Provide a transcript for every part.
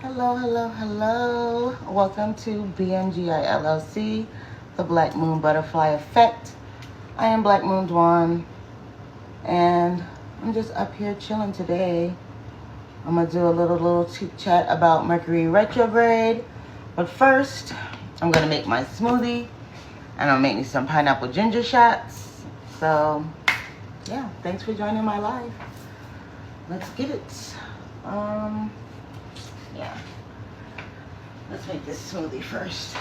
Hello, hello, hello. Welcome to BMGI LLC, the Black Moon Butterfly Effect. I am Black Moon Dwan, and I'm just up here chilling today. I'm going to do a little chit-chat about Mercury Retrograde. But first, I'm going to make my smoothie, and I'll make me some pineapple ginger shots. So, yeah, thanks for joining my live. Let's get it. Yeah. Let's make this smoothie first.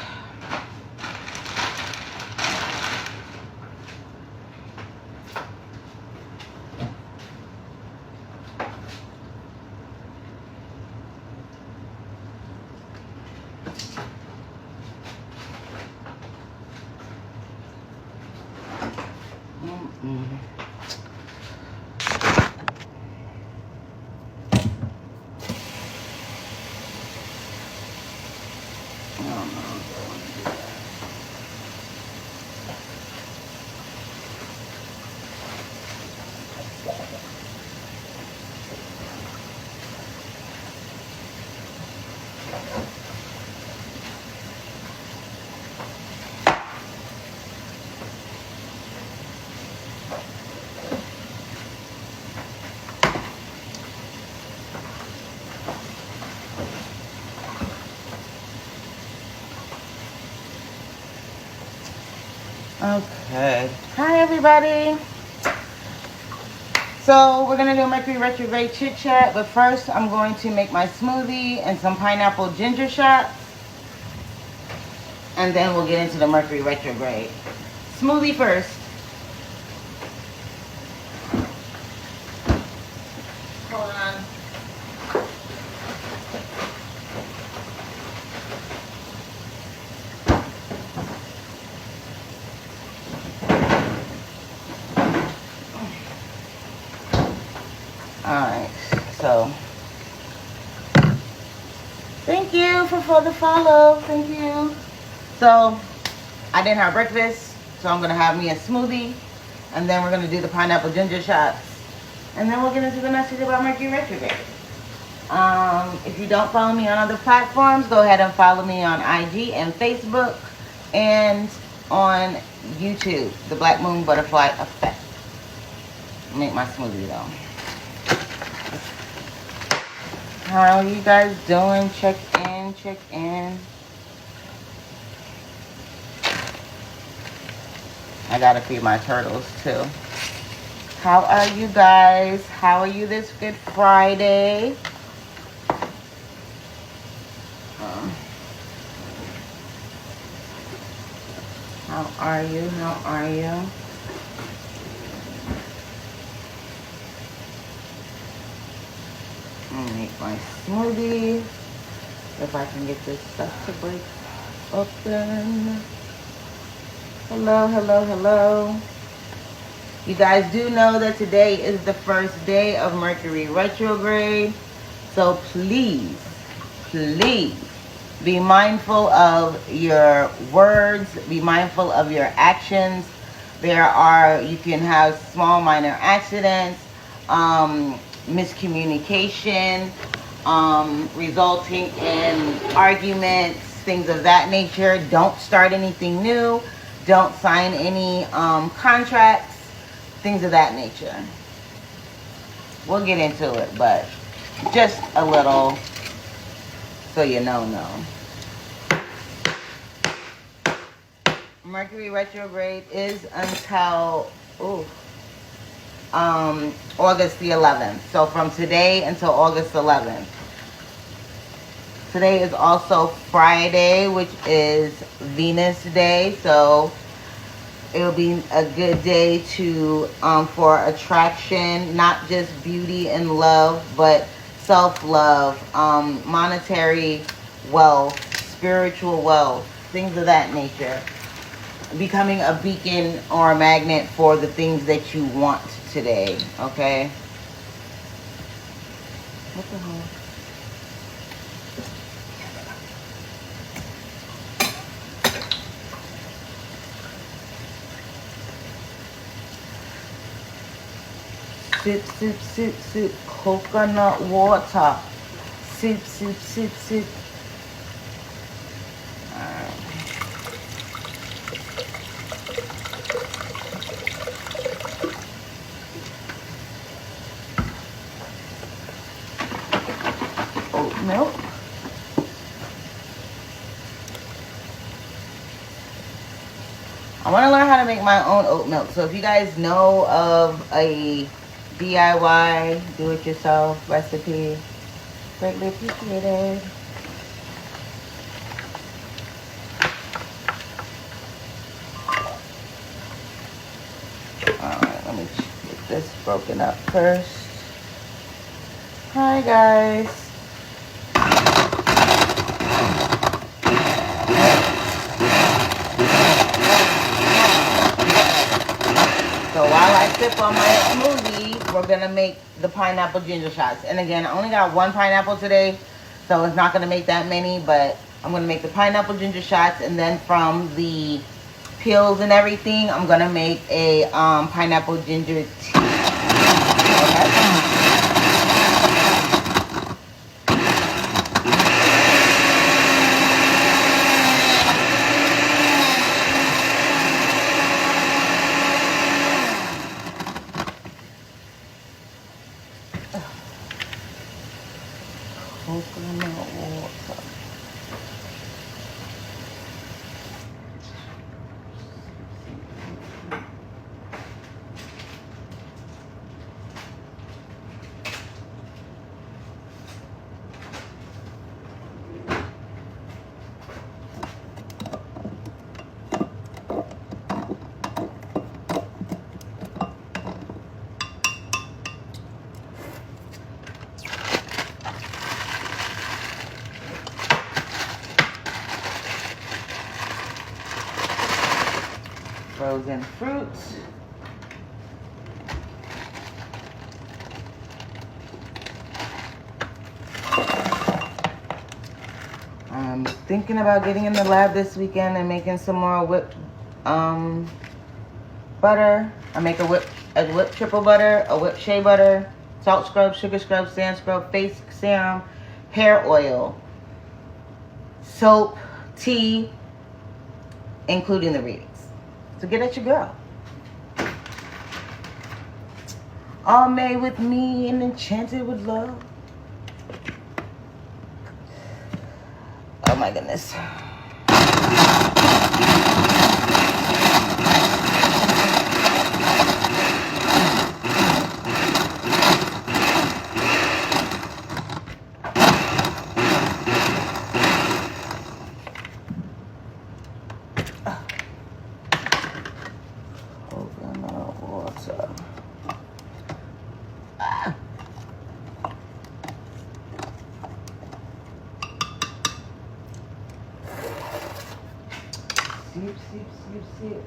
Okay. Hi, everybody. So we're going to do Mercury Retrograde Chit Chat, but first I'm going to make my smoothie and some pineapple ginger shots. And then we'll get into the Mercury Retrograde. Smoothie first. Hold on. Alright, so thank you for the follow. Thank you. So I didn't have breakfast, so I'm gonna have me a smoothie, and then we're gonna do the pineapple ginger shots, and then we'll get into the message about Mercury Retrograde. If you don't follow me on other platforms, go ahead and follow me on IG and Facebook and on YouTube, the Black Moon Butterfly Effect. Make my smoothie though. How are you guys doing? Check in, check in. I gotta feed my turtles too. How are you guys? How are you this Good Friday? How are you? How are you? I'm gonna make my smoothie. If I can get this stuff to break open. Hello, hello, hello. You guys do know that today is the first day of Mercury Retrograde. So please, please be mindful of your words. Be mindful of your actions. You can have small minor accidents, miscommunication, resulting in arguments, things of that nature. Don't start anything new. Don't sign any contracts, things of that nature. We'll get into it, but just a little so you know. Mercury retrograde is until August the 11th. So from today until August 11th. Today is also Friday, which is Venus Day. So it'll be a good day to for attraction, not just beauty and love, but self-love, monetary wealth, spiritual wealth, things of that nature. Becoming a beacon or a magnet for the things that you want today, okay? What the hell? Sip, sip, sip, sip, coconut water. soup, soup, soup, soup. Oat milk. I want to learn how to make my own oat milk. So if you guys know of a DIY, do-it-yourself recipe, greatly appreciated. Alright, let me get this broken up first. Hi guys. So while I sip on my smoothie, we're gonna make the pineapple ginger shots. And again, I only got one pineapple today, so it's not gonna make that many, but I'm gonna make the pineapple ginger shots, and then from the peels and everything, I'm gonna make a pineapple ginger tea. Okay. Coconut water. Frozen fruits. I'm thinking about getting in the lab this weekend and making some more whipped butter. I make a whipped triple butter, a whipped shea butter, salt scrub, sugar scrub, sand scrub, face serum, hair oil, soap, tea, including the readings. So get at your girl. All made with me and enchanted with love. Oh my goodness. Coconut water. Sip, sip, sip, sip.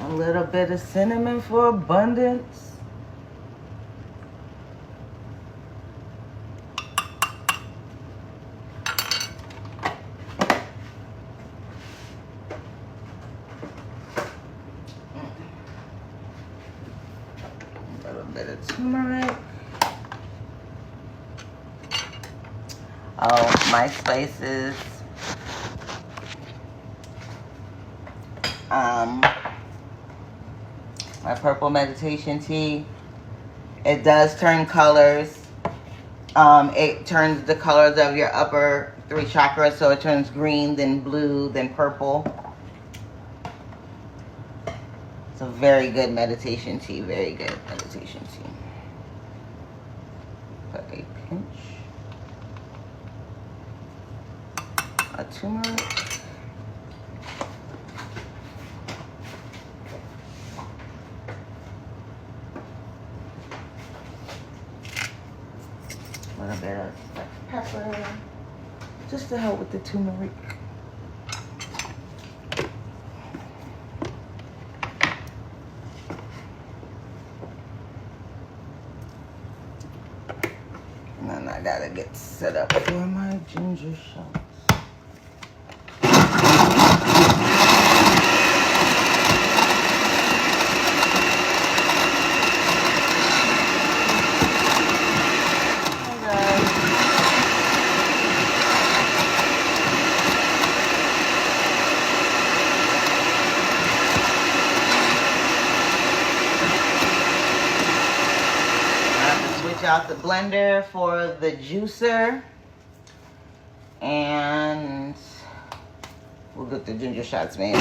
A little bit of cinnamon for abundance. A little bit of turmeric. Oh, my spices. My purple meditation tea. It does turn colors. It turns the colors of your upper 3 chakras. So it turns green, then blue, then purple. It's a very good meditation tea. Very good meditation tea. Put a pinch of turmeric. A little bit of pepper, just to help with the turmeric. And then I gotta get set up for my ginger shots. blender for the juicer. And we'll get the ginger shots made.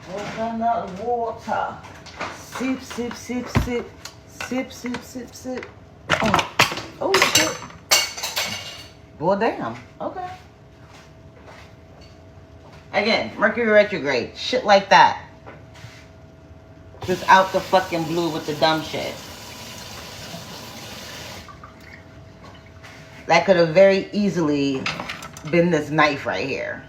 Coconut water. Sip, sip, sip, sip. Sip, sip, sip, sip. Oh shit. Well, damn. Okay. Again, Mercury retrograde. Shit like that. Just out the fucking blue with the dumb shit. That could have very easily been this knife right here.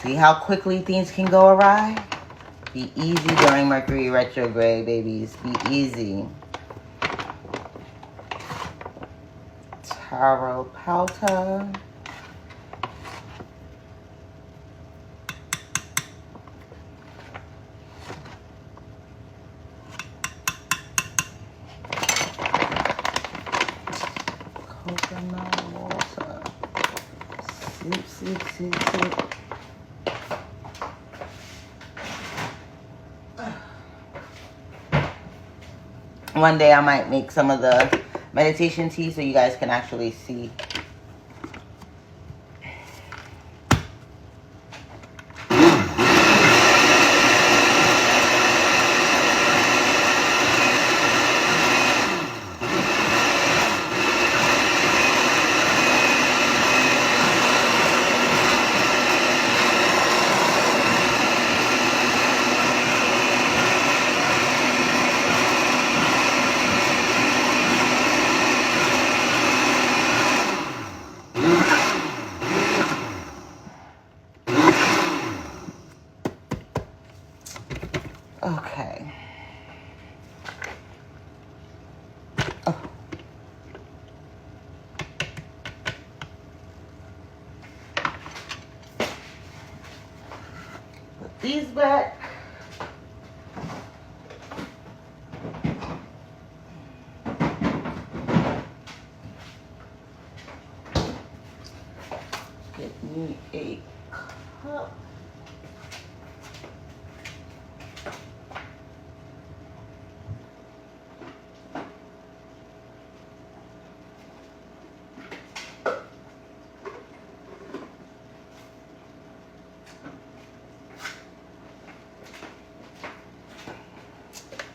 See how quickly things can go awry? Be easy during Mercury retrograde, babies. Be easy. Taro powder. Coconut water. Sip, sip, sip, sip. One day I might make some of the meditation tea so you guys can actually see. Okay. Oh. Put these back. Get me a cup.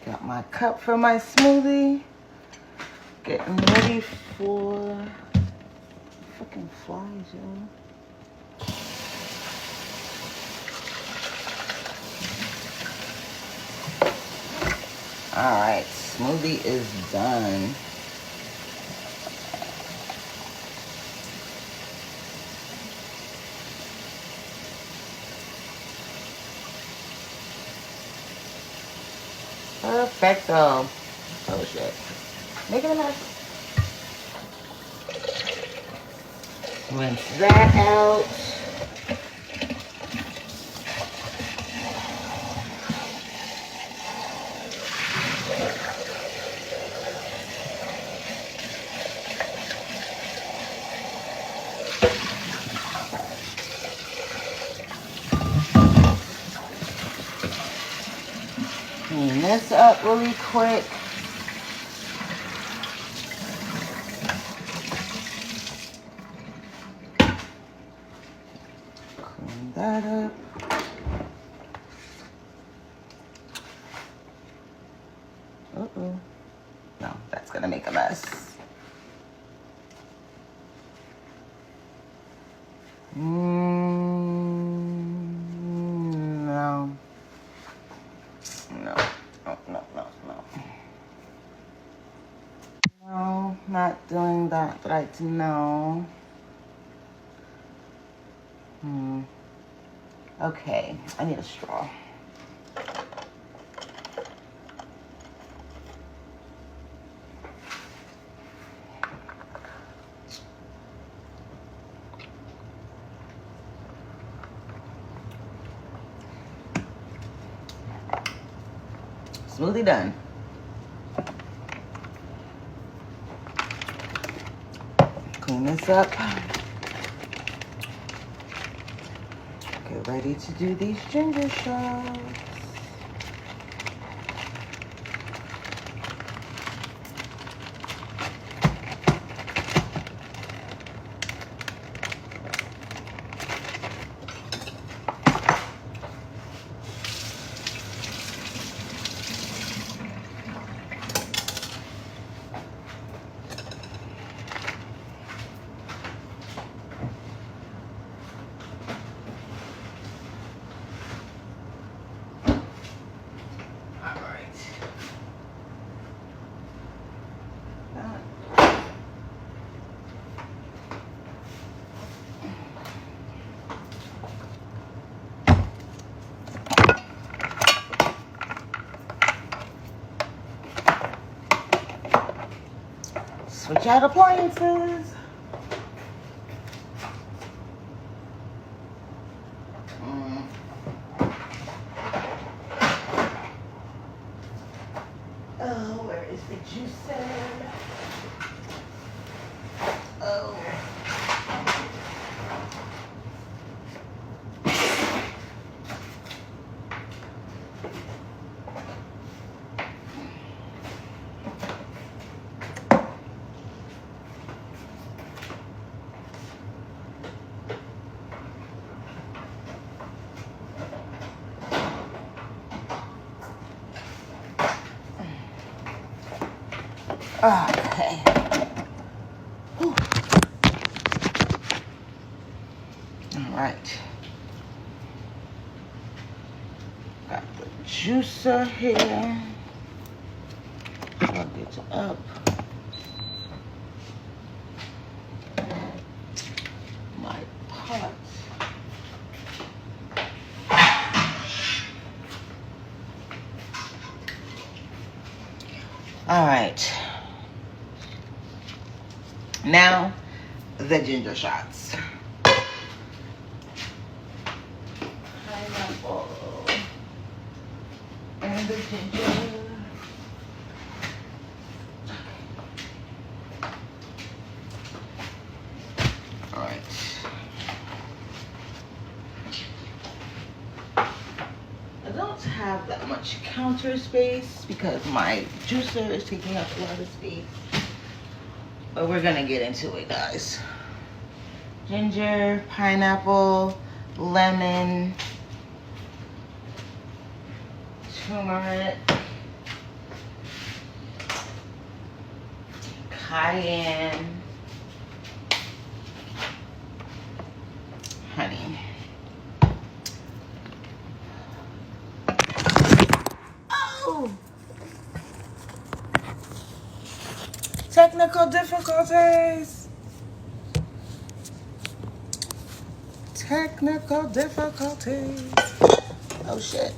Got my cup for my smoothie. Getting ready for fucking flies, yo. Alright, smoothie is done. Perfecto. Oh shit. Making a mess. Rinse that out. Clean this up really quick. Clean that up. Uh-oh. No, that's gonna make a mess. No. No. No, no, no, no. No, not doing that right now. Okay, I need a straw. Smoothie done. Clean clean this up. Get ready to do these ginger shots. Switch out appliances. Oh, where is the juicer? Oh. Okay. Whew. All right. Got the juicer here. Plug it up. My pot. All right. Now, the ginger shots. Pineapple and the ginger. All right. I don't have that much counter space because my juicer is taking up a lot of space. But we're gonna get into it, guys. Ginger, pineapple, lemon, turmeric, cayenne, honey. Oh! Technical difficulties. Technical difficulties. Oh shit.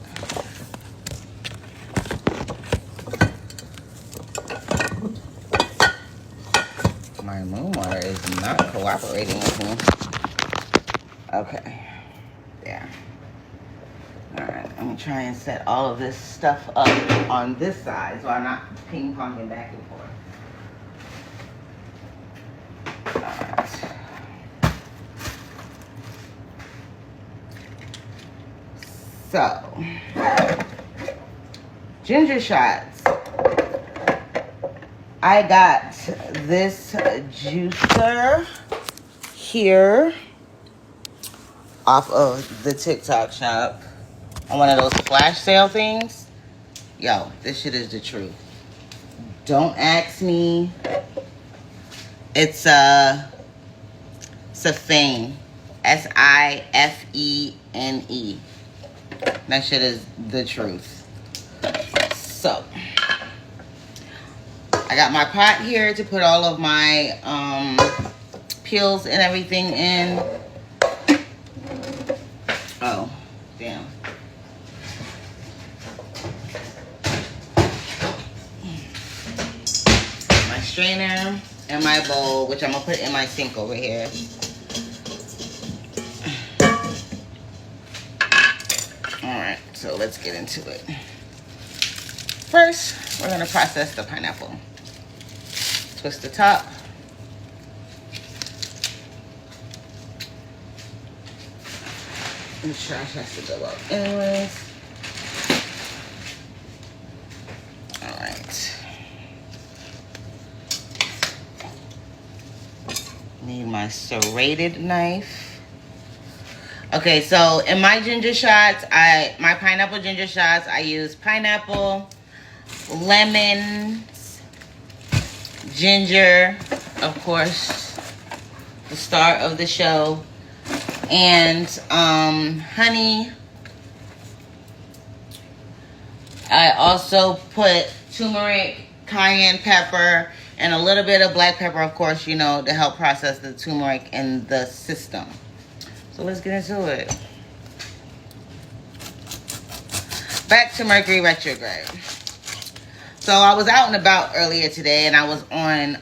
My moon water is not cooperating with me. Okay. Yeah. Alright, I'm gonna try and set all of this stuff up on this side so I'm not ping-ponging back and forth. So, ginger shots. I got this juicer here off of the TikTok shop on one of those flash sale things. Yo, this shit is the truth. Don't ask me. It's Sifene. Sifene. That shit is the truth. So, I got my pot here to put all of my peels and everything in. Oh, damn. My strainer and my bowl, which I'm gonna put in my sink over here. Alright, so let's get into it. First, we're gonna process the pineapple. Twist the top. The trash has to go up anyways. Alright. Need my serrated knife. Okay, so in my ginger shots, my pineapple ginger shots, I use pineapple, lemon, ginger, of course, the star of the show, and honey. I also put turmeric, cayenne pepper, and a little bit of black pepper, of course, you know, to help process the turmeric in the system. So let's get into it. Back to Mercury Retrograde. So I was out and about earlier today, and I was on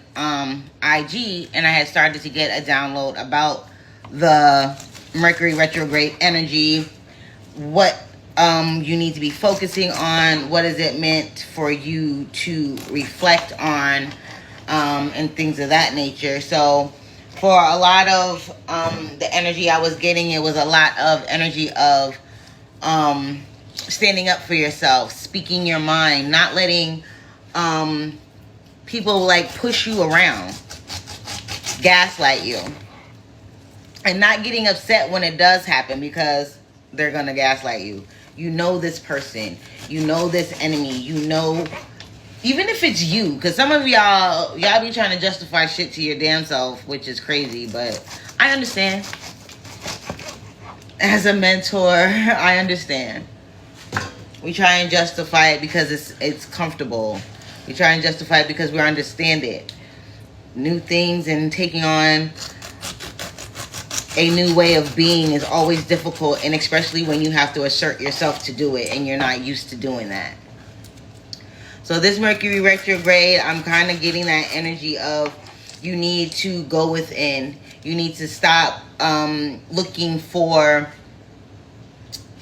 IG, and I had started to get a download about the Mercury Retrograde energy, what you need to be focusing on, what is it meant for you to reflect on, and things of that nature. So for a lot of the energy I was getting, it was a lot of energy of standing up for yourself, speaking your mind, not letting people like push you around, gaslight you, and not getting upset when it does happen, because they're gonna gaslight you. You know this person, you know this enemy, you know, even if it's you, because some of y'all be trying to justify shit to your damn self, which is crazy, but I understand. As a mentor, I understand. We try and justify it because it's comfortable. We try and justify it because we understand it. New things and taking on a new way of being is always difficult, and especially when you have to assert yourself to do it and you're not used to doing that. So this Mercury retrograde, I'm kind of getting that energy of you need to go within. You need to stop looking for,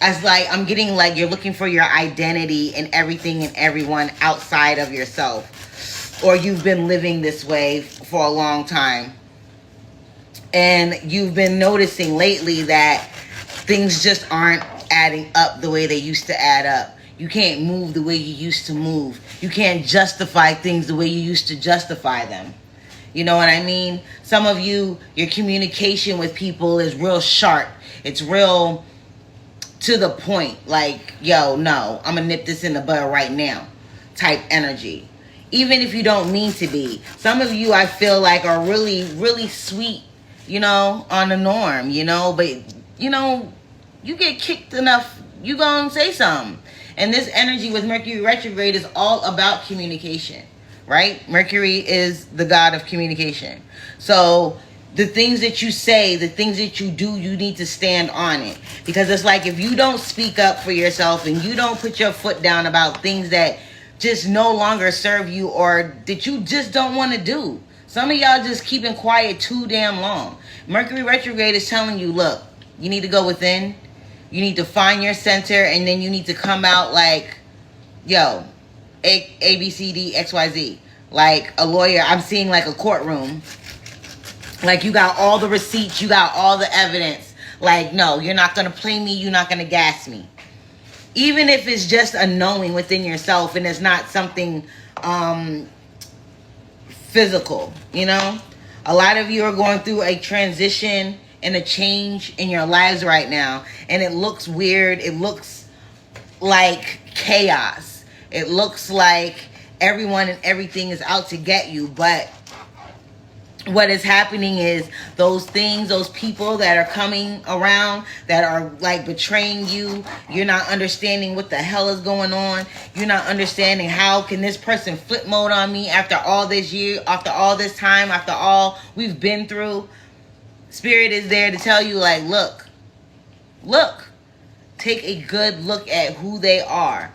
as like, I'm getting like you're looking for your identity in everything and everyone outside of yourself. Or you've been living this way for a long time. And you've been noticing lately that things just aren't adding up the way they used to add up. You can't move the way you used to move. You can't justify things the way you used to justify them. You know what I mean? Some of you, your communication with people is real sharp. It's real to the point. Like, yo, no, I'm going to nip this in the bud right now type energy. Even if you don't mean to be. Some of you, I feel like, are really, really sweet, you know, on the norm, you know, but, you know, you get kicked enough, you gonna say something. And this energy with Mercury retrograde is all about communication, right? Mercury is the god of communication. So the things that you say, the things that you do, you need to stand on it. Because it's like, if you don't speak up for yourself and you don't put your foot down about things that just no longer serve you or that you just don't want to do. Some of y'all just keeping quiet too damn long. Mercury retrograde is telling you, look, you need to go within. You need to find your center, and then you need to come out like, yo, A, B, C, D, X, Y, Z. Like a lawyer, I'm seeing like a courtroom. Like you got all the receipts, you got all the evidence. Like, no, you're not going to play me, you're not going to gas me. Even if it's just a knowing within yourself and it's not something physical, you know? A lot of you are going through a transition and a change in your lives right now. And it looks weird. It looks like chaos. It looks like everyone and everything is out to get you. But what is happening is those things, those people that are coming around that are like betraying you. You're not understanding what the hell is going on. You're not understanding how can this person flip mode on me after all this year, after all this time, after all we've been through. Spirit is there to tell you, like, look, take a good look at who they are,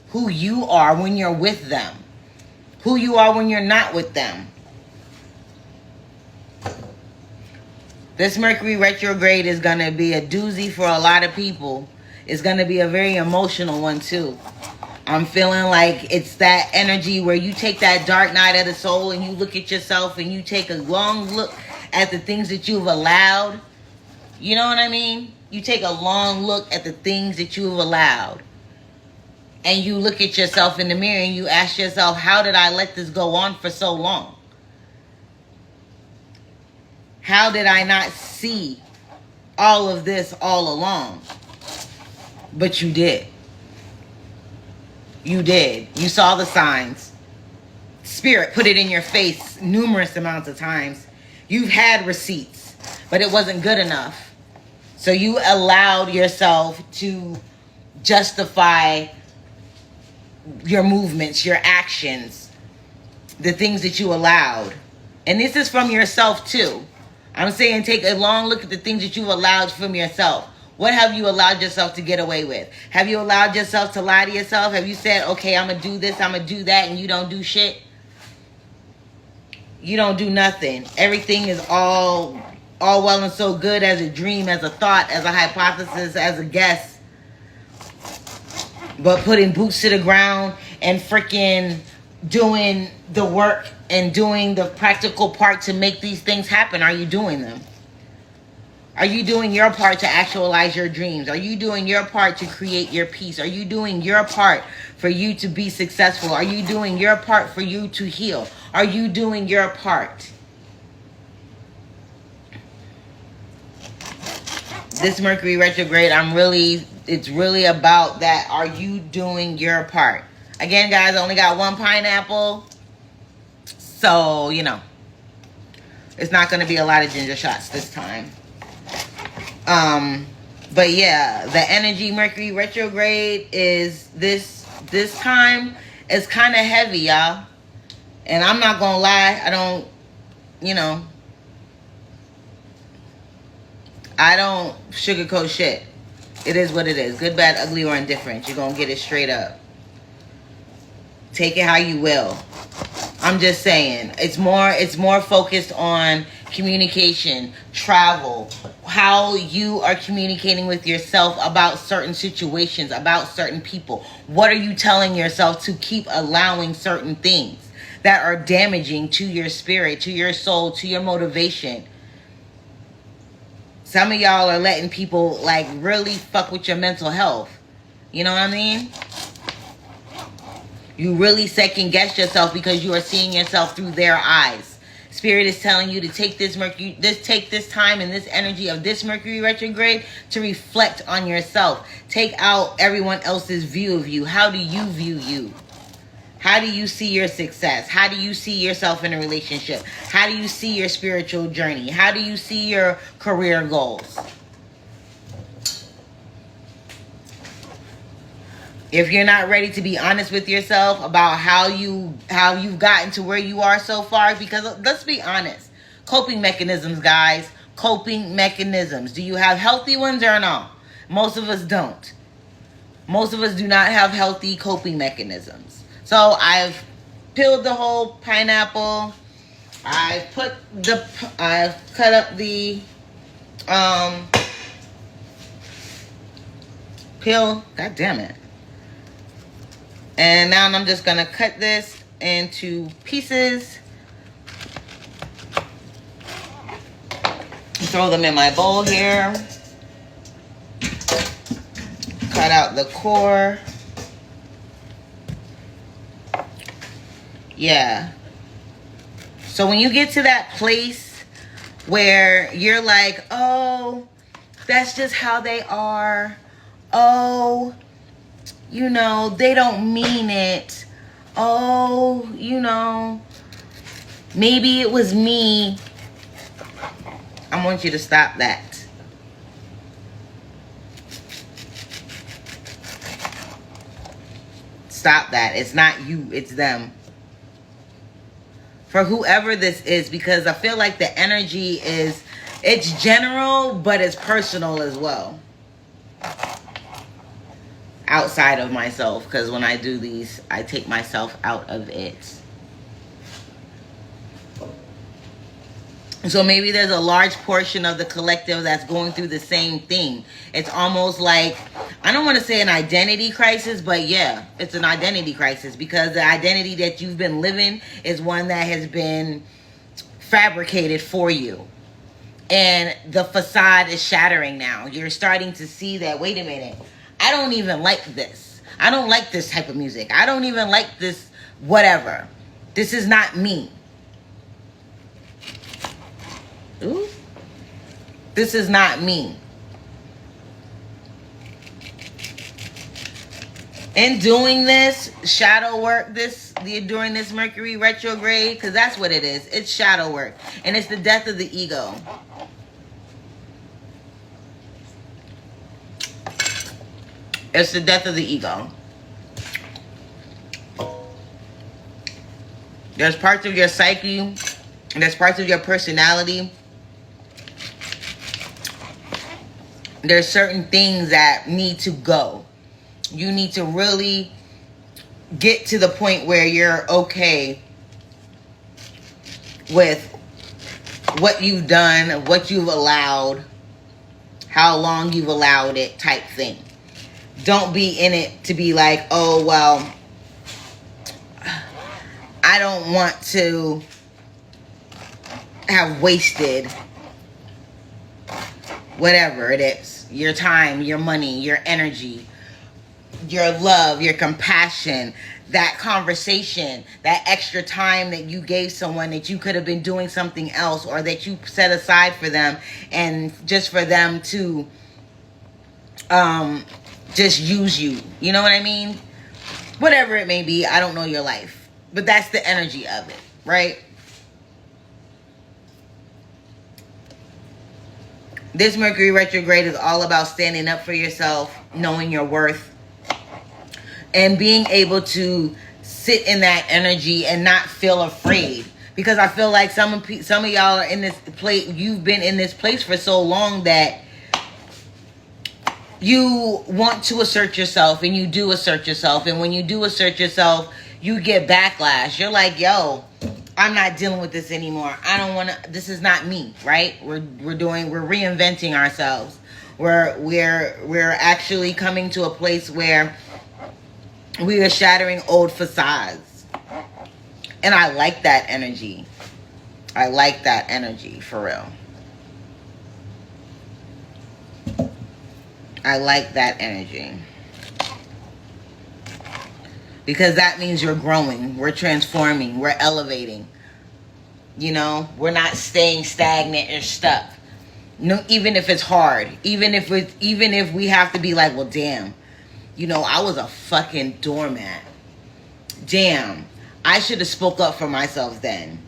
who you are when you're with them, who you are when you're not with them. This Mercury retrograde is going to be a doozy for a lot of people. It's going to be a very emotional one too. I'm feeling like it's that energy where you take that dark night of the soul and you look at yourself and you take a long look at the things that you've allowed. You know what I mean? you take a long look at the things that you have allowed, and you look at yourself in the mirror and you ask yourself, how did I let this go on for so long? How did I not see all of this all along? But you did. You did. You saw the signs. Spirit put it in your face numerous amounts of times. You've had receipts, but it wasn't good enough. So you allowed yourself to justify your movements, your actions, the things that you allowed. And this is from yourself too. I'm saying take a long look at the things that you've allowed from yourself. What have you allowed yourself to get away with? Have you allowed yourself to lie to yourself? Have you said, okay, I'm going to do this, I'm going to do that, and you don't do shit? You don't do nothing. Everything is all well and so good as a dream, as a thought, as a hypothesis, as a guess. But putting boots to the ground and freaking doing the work and doing the practical part to make these things happen, are you doing them? Are you doing your part to actualize your dreams? Are you doing your part to create your peace? Are you doing your part for you to be successful? Are you doing your part for you to heal? Are you doing your part? This Mercury retrograde, it's really about that. Are you doing your part? Again, guys, I only got one pineapple. So, you know, it's not going to be a lot of ginger shots this time. But yeah, the energy Mercury retrograde is this time is kind of heavy, y'all. And I'm not gonna lie, I don't sugarcoat shit. It is what it is. Good, bad, ugly, or indifferent. You're gonna get it straight up. Take it how you will. I'm just saying, it's more focused on communication, travel, how you are communicating with yourself about certain situations, about certain people. What are you telling yourself to keep allowing certain things that are damaging to your spirit, to your soul, to your motivation? Some of y'all are letting people like really fuck with your mental health. You know what I mean? You really second guess yourself because you are seeing yourself through their eyes. Spirit is telling you to take this time and this energy of this Mercury retrograde to reflect on yourself. Take out everyone else's view of you. How do you view you? How do you see your success? How do you see yourself in a relationship? How do you see your spiritual journey? How do you see your career goals? If you're not ready to be honest with yourself about how you've gotten to where you are so far, because let's be honest, coping mechanisms, guys, coping mechanisms. Do you have healthy ones or no? Most of us don't. Most of us do not have healthy coping mechanisms. So I've peeled the whole pineapple. I've cut up the peel. God damn it. And now I'm just going to cut this into pieces. Throw them in my bowl here. Cut out the core. Yeah. So when you get to that place where you're like, oh, that's just how they are. Oh, you know, they don't mean it. Oh, you know, maybe it was me. I want you to stop that. Stop that. It's not you, it's them. For whoever this is, because I feel like the energy it's general, but it's personal as well. Outside of myself, because when I do these, I take myself out of it. So maybe there's a large portion of the collective that's going through the same thing. It's almost like, I don't want to say an identity crisis, but yeah, it's an identity crisis, because the identity that you've been living is one that has been fabricated for you. And the facade is shattering now. You're starting to see that, wait a minute, I don't even like this. I don't like this type of music. I don't even like this whatever. This is not me. Ooh. This is not me. In doing this shadow work, during this Mercury retrograde, because that's what it is. It's shadow work. And it's the death of the ego. It's the death of the ego. There's parts of your psyche, there's parts of your personality. There's certain things that need to go. You need to really get to the point where you're okay with what you've done, what you've allowed, how long you've allowed it type thing. Don't be in it to be like, oh, well, I don't want to have wasted whatever it is. Your time, your money, your energy, your love, your compassion, that conversation, that extra time that you gave someone that you could have been doing something else, or that you set aside for them, and just for them to just use you. You know what I mean? Whatever it may be, I don't know your life. But that's the energy of it, right? This Mercury retrograde is all about standing up for yourself, knowing your worth, and being able to sit in that energy and not feel afraid. Because I feel like some of y'all are in this place, you've been in this place for so long that you want to assert yourself, and you do assert yourself. And when you do assert yourself, you get backlash. You're like, yo, I'm not dealing with this anymore. I don't want to, this is not me, right? We're reinventing ourselves. We're actually coming to a place where we are shattering old facades. And I like that energy. I like that energy, for real. I like that energy. Because that means you're growing, we're transforming, we're elevating. You know, we're not staying stagnant or stuck. No, even if it's hard, even if we have to be like, well, damn, you know, I was a fucking doormat. Damn, I should have spoke up for myself then.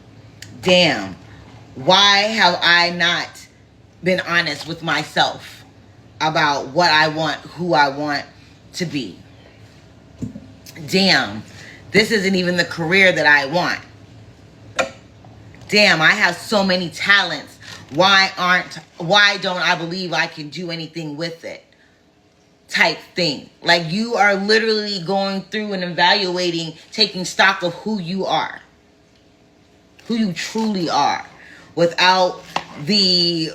Damn, why have I not been honest with myself about what I want, who I want to be? Damn, this isn't even the career that I want. Damn, I have so many talents. Why don't I believe I can do anything with it? Type thing. Like, you are literally going through and evaluating, taking stock of who you are. Who you truly are. Without the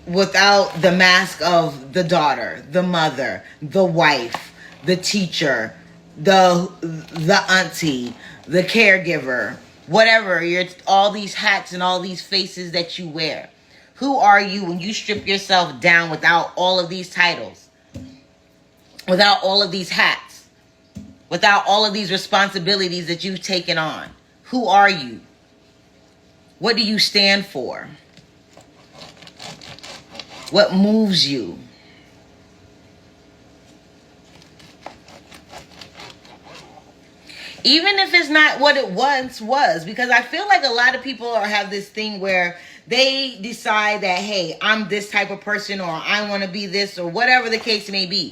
mask of the daughter, the mother, the wife, the teacher, the auntie, the caregiver, whatever. You're all these hats and all these faces that you wear. Who are you when you strip yourself down without all of these titles? Without all of these hats? Without all of these responsibilities that you've taken on? Who are you? What do you stand for? What moves you? Even if it's not what it once was. Because I feel like a lot of people have this thing where they decide that, hey, I'm this type of person, or I want to be this, or whatever the case may be.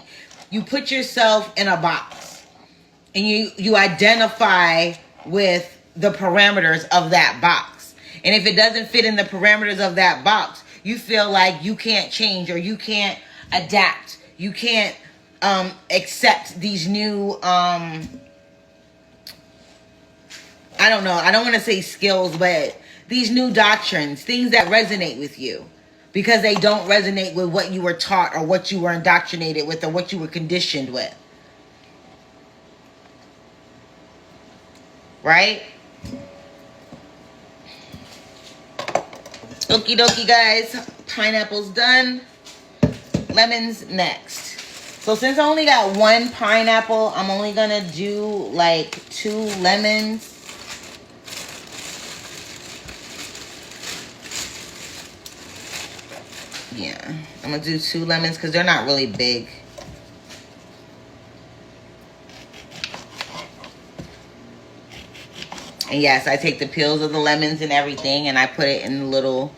You put yourself in a box. And you identify with the parameters of that box. And if it doesn't fit in the parameters of that box, you feel like you can't change, or you can't adapt. You can't accept these new... I don't know. I don't want to say skills, but these new doctrines, things that resonate with you, because they don't resonate with what you were taught, or what you were indoctrinated with, or what you were conditioned with. Right? Okie dokie, guys. Pineapple's done. Lemons next. So since I only got one pineapple, I'm only gonna do like 2 lemons. Yeah, I'm gonna do 2 lemons because they're not really big. And yes, I take the peels of the lemons and everything and I put it in a little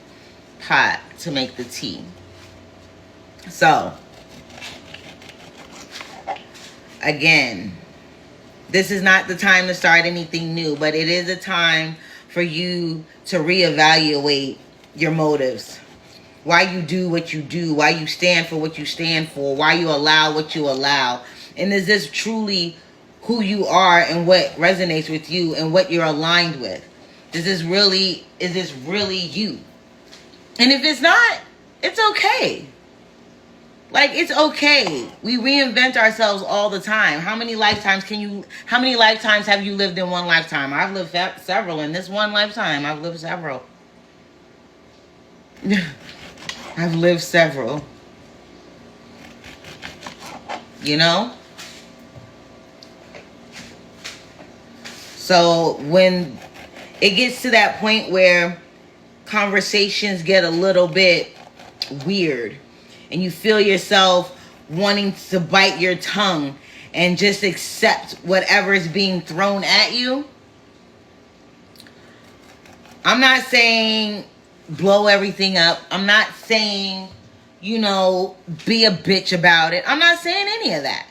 pot to make the tea. So, again, this is not the time to start anything new, but it is a time for you to reevaluate your motives. Why you do what you do, why you stand for what you stand for, why you allow what you allow. And is this truly who you are and what resonates with you and what you're aligned with? Is this really you? And if it's not, it's okay. Like, it's okay. We reinvent ourselves all the time. How many lifetimes have you lived in one lifetime? I've lived several. In this one lifetime, I've lived several. I've lived several. You know? So when it gets to that point where conversations get a little bit weird and you feel yourself wanting to bite your tongue and just accept whatever is being thrown at you, I'm not saying blow everything up. I'm not saying, be a bitch about it. I'm not saying any of that.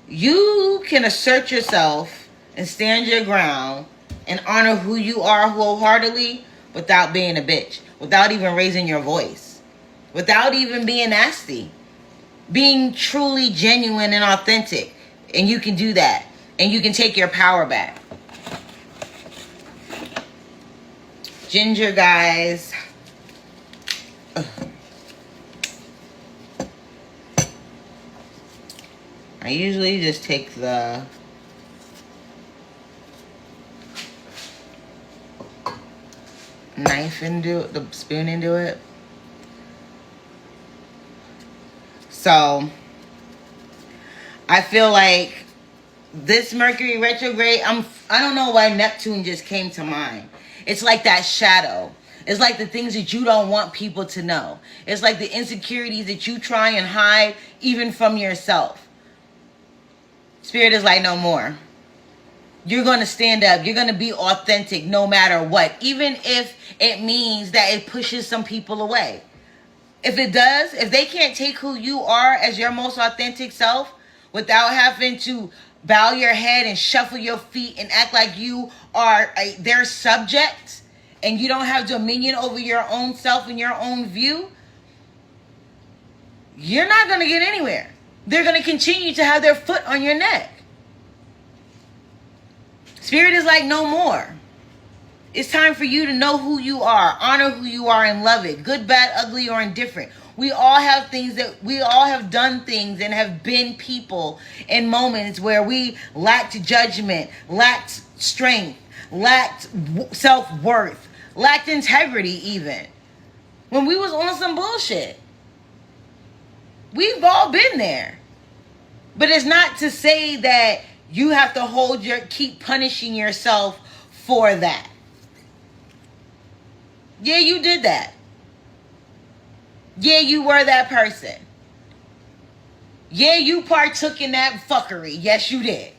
You can assert yourself and stand your ground and honor who you are wholeheartedly without being a bitch, without even raising your voice, without even being nasty, being truly genuine and authentic. And you can do that. And you can take your power back. Ginger, guys. I usually just take the knife into it, the spoon into it. So I feel like this Mercury retrograde, I don't know why Neptune just came to mind. It's like that shadow. It's like the things that you don't want people to know. It's like the insecurities that you try and hide even from yourself. Spirit is like, no more. You're going to stand up. You're going to be authentic no matter what. Even if it means that it pushes some people away. If it does, if they can't take who you are as your most authentic self without having to bow your head and shuffle your feet and act like you are their subject and you don't have dominion over your own self and your own view, you're not going to get anywhere. They're going to continue to have their foot on your neck. Spirit is like, no more. It's time for you to know who you are, honor who you are, and love it. Good, bad, ugly, or indifferent. We all have done things and have been people in moments where we lacked judgment, lacked strength, lacked self-worth, lacked integrity even. When we was on some bullshit. We've all been there. But it's not to say that you have to keep punishing yourself for that. Yeah, you did that. Yeah, you were that person. Yeah, you partook in that fuckery. Yes, you did.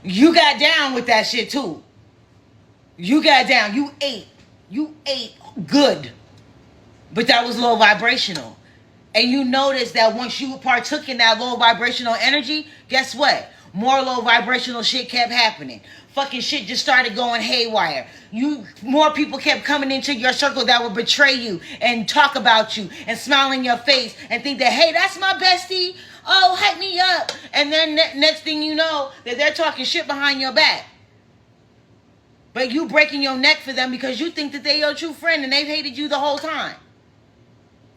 You got down with that shit too. You got down. You ate. You ate good. But that was low vibrational. And you notice that once you partook in that low vibrational energy, guess what? More low vibrational shit kept happening. Fucking shit just started going haywire. More people kept coming into your circle that would betray you and talk about you and smile in your face and think that, hey, that's my bestie. Oh, hype me up. And then next thing you know, that they're talking shit behind your back. But you breaking your neck for them because you think that they're your true friend and they've hated you the whole time.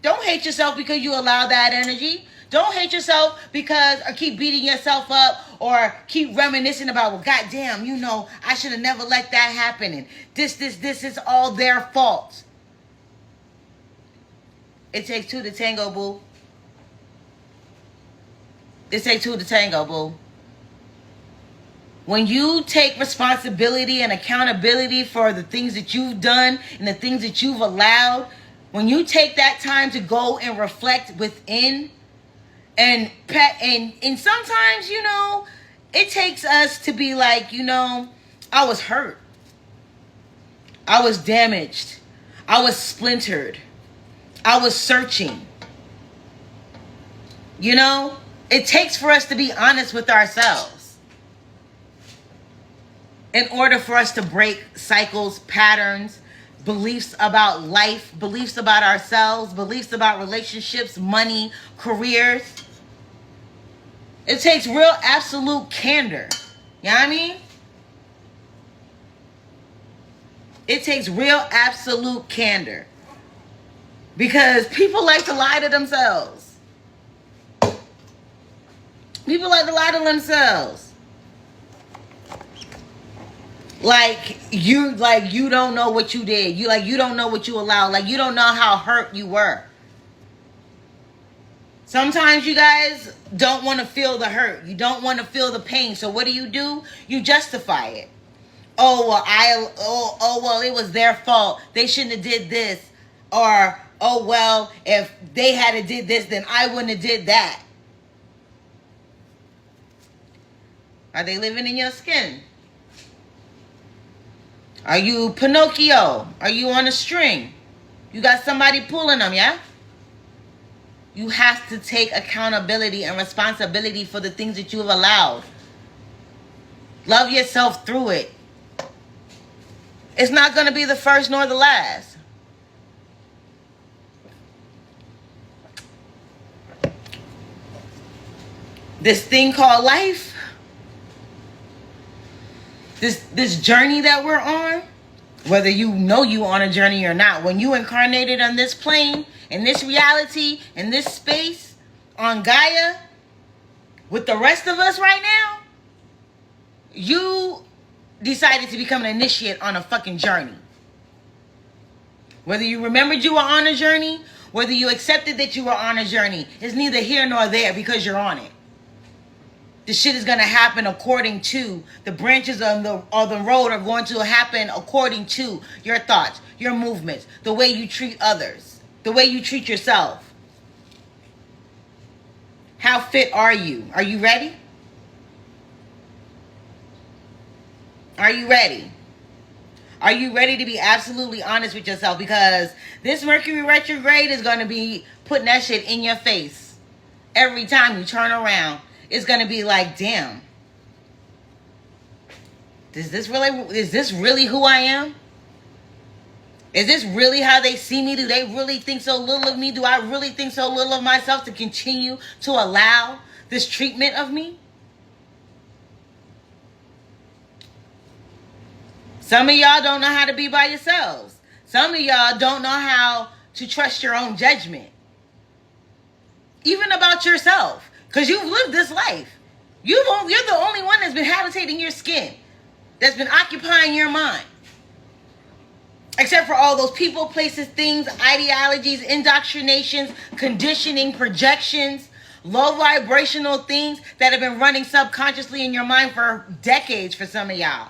Don't hate yourself because you allow that energy. Don't hate yourself because, or keep beating yourself up, or keep reminiscing about, well, goddamn, you know, I should have never let that happen. And this is all their fault. It takes two to tango, boo. It takes two to tango, boo. When you take responsibility and accountability for the things that you've done and the things that you've allowed, when you take that time to go and reflect within, and sometimes, you know, it takes us to be like, you know, I was hurt. I was damaged. I was splintered. I was searching. You know, it takes for us to be honest with ourselves in order for us to break cycles, patterns, beliefs about life, beliefs about ourselves, beliefs about relationships, money, careers. It takes real absolute candor. You know what I mean? It takes real absolute candor. Because people like to lie to themselves. People like to lie to themselves. Like you don't know what you did. You don't know what you allowed. Like you don't know how hurt you were. Sometimes you guys don't want to feel the hurt. You don't want to feel the pain. So what do? You justify it. Oh well, it was their fault. They shouldn't have did this. Or oh well, if they had did this, then I wouldn't have did that. Are they living in your skin? Are you Pinocchio? Are you on a string? You got somebody pulling them, yeah? You have to take accountability and responsibility for the things that you have allowed. Love yourself through it. It's not going to be the first nor the last. This thing called life, this journey that we're on, whether you know you on a journey or not, when you incarnated on this plane, in this reality, in this space, on Gaia, with the rest of us right now, you decided to become an initiate on a fucking journey. Whether you remembered you were on a journey, whether you accepted that you were on a journey, is neither here nor there because you're on it. This shit is going to happen according to the branches of the road are going to happen according to your thoughts, your movements, the way you treat others, the way you treat yourself. How fit are you? Are you ready? Are you ready? Are you ready to be absolutely honest with yourself? Because this Mercury Retrograde is going to be putting that shit in your face. Every time you turn around, it's going to be like, damn. Is this really who I am? Is this really how they see me? Do they really think so little of me? Do I really think so little of myself to continue to allow this treatment of me? Some of y'all don't know how to be by yourselves. Some of y'all don't know how to trust your own judgment. Even about yourself. Because you've lived this life. You're the only one that's been habitating your skin. That's been occupying your mind. Except for all those people, places, things, ideologies, indoctrinations, conditioning, projections, low vibrational things that have been running subconsciously in your mind for decades for some of y'all.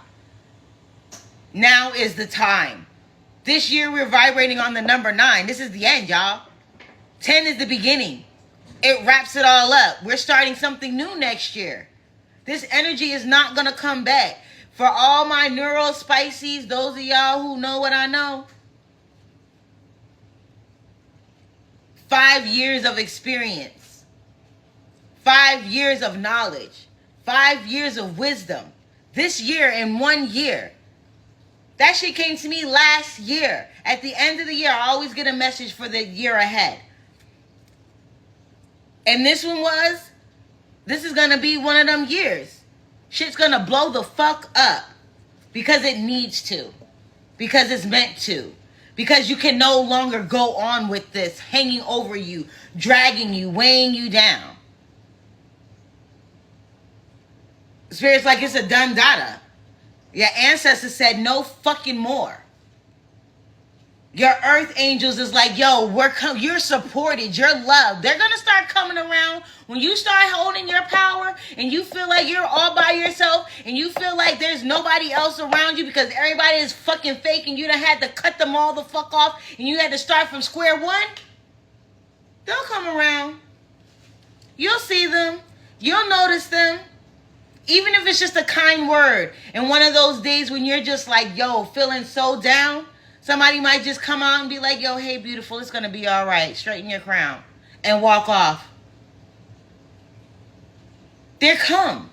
Now is the time. This year we're vibrating on the number 9. This is the end, y'all. 10 is the beginning. It wraps it all up. We're starting something new next year. This energy is not going to come back. For all my neurospices, those of y'all who know what I know, 5 years of experience, 5 years of knowledge, 5 years of wisdom. This year in 1 year. That shit came to me last year. At the end of the year, I always get a message for the year ahead. And this is going to be one of them years. Shit's going to blow the fuck up. Because it needs to. Because it's meant to. Because you can no longer go on with this hanging over you, dragging you, weighing you down. Spirit's like it's a done data. Your ancestors said no fucking more. Your earth angels is like, yo, you're supported, you're loved. They're going to start coming around when you start holding your power and you feel like you're all by yourself and you feel like there's nobody else around you because everybody is fucking fake and you done had to cut them all the fuck off and you had to start from square one. They'll come around. You'll see them. You'll notice them. Even if it's just a kind word. And one of those days when you're just like, yo, feeling so down. Somebody might just come out and be like, yo, hey, beautiful, it's going to be all right. Straighten your crown. And walk off. They'll come.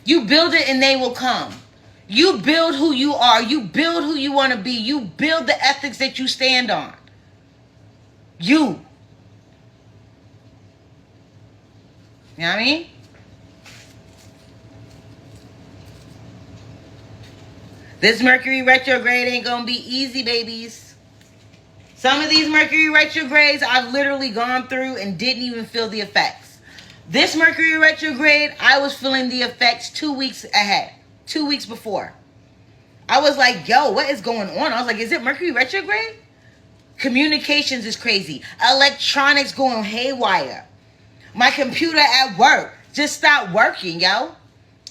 You build it and they will come. You build who you are. You build who you want to be. You build the ethics that you stand on. You. You know what I mean? This Mercury retrograde ain't gonna be easy, babies. Some of these Mercury retrogrades I've literally gone through and didn't even feel the effects. This Mercury retrograde, I was feeling the effects 2 weeks ahead. 2 weeks before. I was like, yo, what is going on? I was like, is it Mercury retrograde? Communications is crazy. Electronics going haywire. My computer at work just stopped working, yo.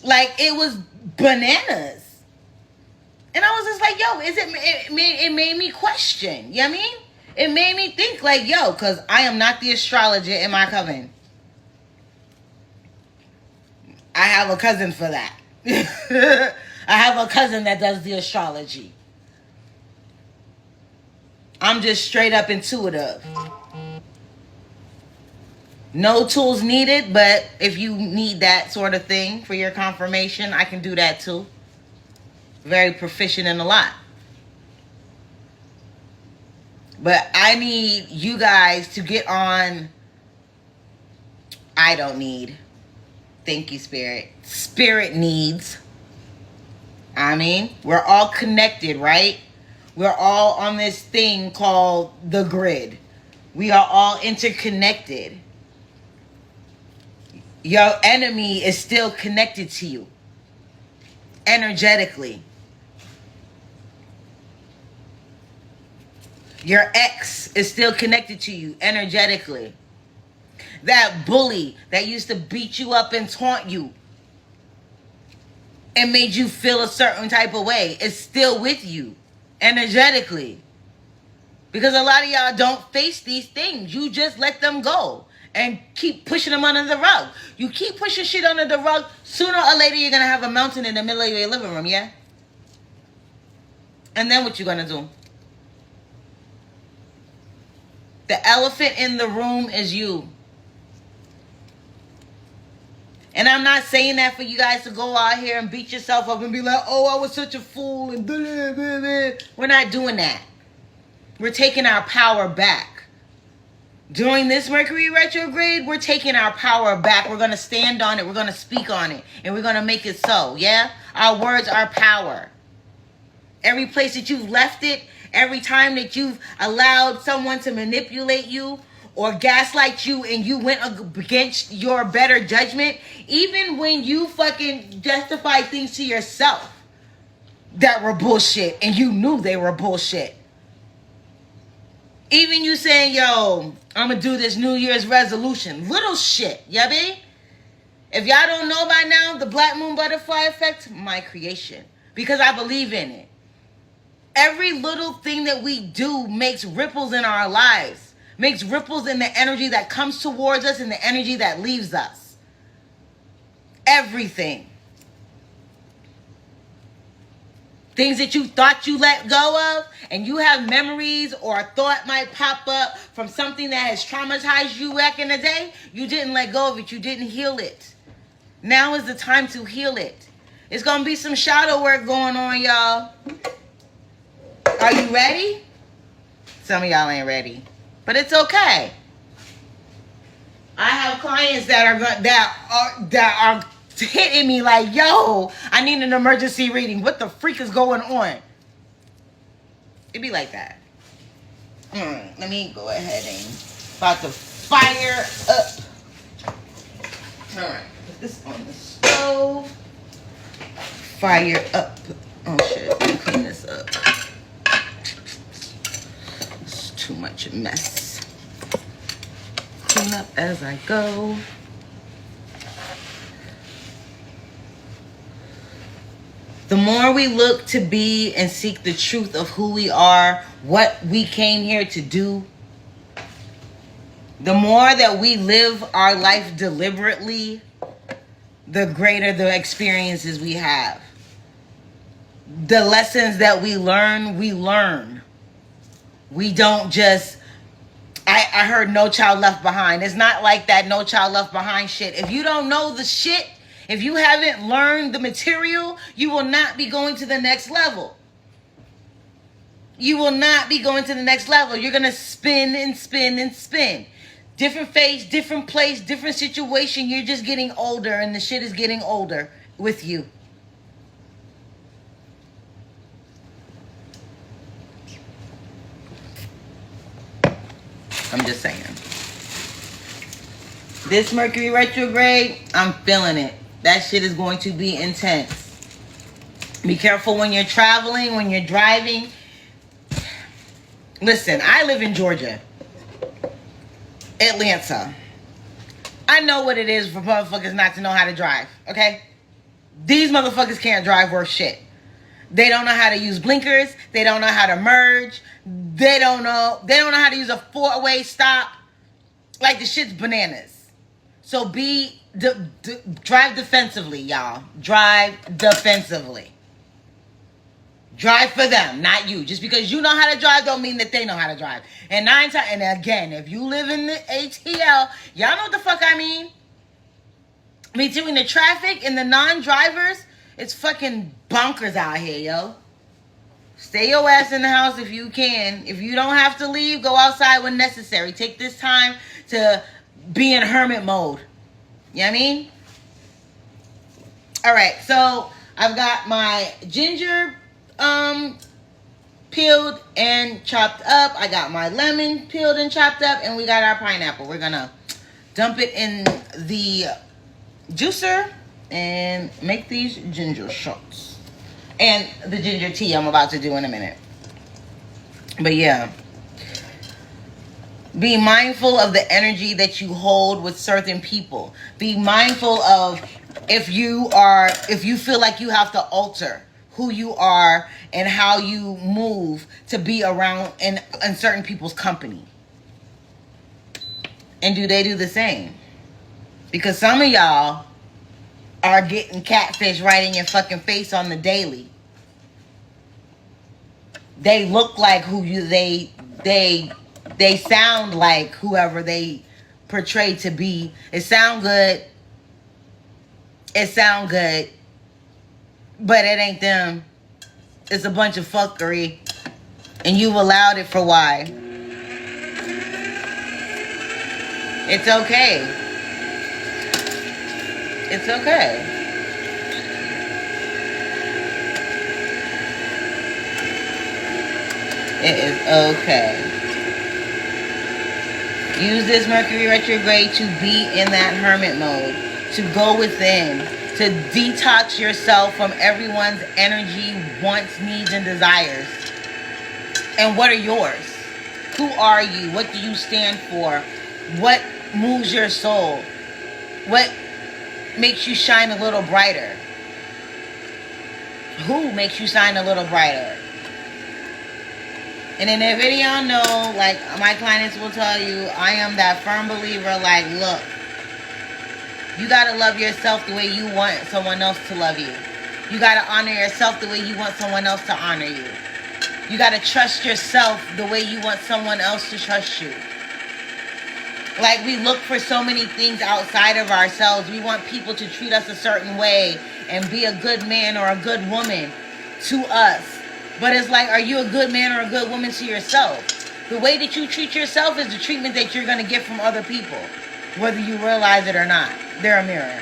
Like, it was bananas. And I was just like, yo, it made me question. You know what I mean? It made me think like, yo, because I am not the astrologer in my coven. I have a cousin for that. I have a cousin that does the astrology. I'm just straight up intuitive. No tools needed, but if you need that sort of thing for your confirmation, I can do that too. Very proficient in a lot. But I need you guys to get on. I don't need. Thank you, Spirit. Spirit needs. I mean, we're all connected, right? We're all on this thing called the grid. We are all interconnected. Your enemy is still connected to you. Energetically. Your ex is still connected to you energetically. That bully that used to beat you up and taunt you and made you feel a certain type of way is still with you energetically. Because a lot of y'all don't face these things. You just let them go and keep pushing them under the rug. You keep pushing shit under the rug, sooner or later you're going to have a mountain in the middle of your living room, yeah? And then what you going to do? The elephant in the room is you. And I'm not saying that for you guys to go out here and beat yourself up and be like, oh, I was such a fool. And blah, blah, blah. We're not doing that. We're taking our power back. During this Mercury retrograde, we're taking our power back. We're going to stand on it. We're going to speak on it. And we're going to make it so, yeah? Our words are power. Every place that you've left it, every time that you've allowed someone to manipulate you or gaslight you and you went against your better judgment, even when you fucking justify things to yourself that were bullshit and you knew they were bullshit. Even you saying, yo, I'm going to do this New Year's resolution. Little shit, yabby? If y'all don't know by now, the Black Moon Butterfly Effect, my creation. Because I believe in it. Every little thing that we do makes ripples in our lives. Makes ripples in the energy that comes towards us and the energy that leaves us. Everything. Things that you thought you let go of, and you have memories or a thought might pop up from something that has traumatized you back in the day. You didn't let go of it. You didn't heal it. Now is the time to heal it. It's going to be some shadow work going on, y'all. Are you ready? Some of y'all ain't ready. But it's okay. I have clients that are hitting me like, yo, I need an emergency reading. What the freak is going on? It be like that. Let me go ahead and about to fire up. Alright, put this on the stove. Fire up. Oh shit, let me clean this up. It's too much mess. Clean up as I go. The more we look to be and seek the truth of who we are, what we came here to do, the more that we live our life deliberately, the greater the experiences we have. The lessons that we learn, we learn. We don't just... I heard No Child Left Behind. It's not like that No Child Left Behind shit. If you don't know the shit, if you haven't learned the material, you will not be going to the next level. You will not be going to the next level. You're going to spin and spin and spin. Different phase, different place, different situation. You're just getting older and the shit is getting older with you. I'm just saying. This Mercury retrograde, I'm feeling it. That shit is going to be intense. Be careful when you're traveling, when you're driving. Listen, I live in Georgia. Atlanta. I know what it is for motherfuckers not to know how to drive, okay? These motherfuckers can't drive worth shit. They don't know how to use blinkers. They don't know how to merge. They don't know how to use a four-way stop. Like, the shit's bananas. So drive defensively, y'all. Drive defensively. Drive for them, not you. Just because you know how to drive don't mean that they know how to drive. And again, if you live in the ATL, y'all know what the fuck I mean. Between the traffic and the non-drivers, it's fucking bonkers out here, yo. Stay your ass in the house if you can. If you don't have to leave, go outside when necessary. Take this time to be in hermit mode. You know what I mean? Alright, so I've got my ginger peeled and chopped up. I got my lemon peeled and chopped up. And we got our pineapple. We're gonna dump it in the juicer and make these ginger shots. And the ginger tea I'm about to do in a minute. But yeah. Be mindful of the energy that you hold with certain people. Be mindful of if you feel like you have to alter who you are and how you move to be around in certain people's company. And do they do the same? Because some of y'all are getting catfish right in your fucking face on the daily. They look like they sound like whoever they portray to be. It sound good. But it ain't them. It's a bunch of fuckery. And you've allowed it for why? It's okay. It's okay. It is okay. Use this Mercury retrograde to be in that hermit mode, to go within, to detox yourself from everyone's energy, wants, needs, and desires. And what are yours? Who are you? What do you stand for? What moves your soul? What makes you shine a little brighter? Who makes you shine a little brighter? And in that video, know, like my clients will tell you, I am that firm believer, like, look, you got to love yourself the way you want someone else to love you. You got to honor yourself the way you want someone else to honor you. You got to trust yourself the way you want someone else to trust you. Like, we look for so many things outside of ourselves. We want people to treat us a certain way and be a good man or a good woman to us. But it's like, are you a good man or a good woman to yourself? The way that you treat yourself is the treatment that you're going to get from other people, whether you realize it or not. They're a mirror.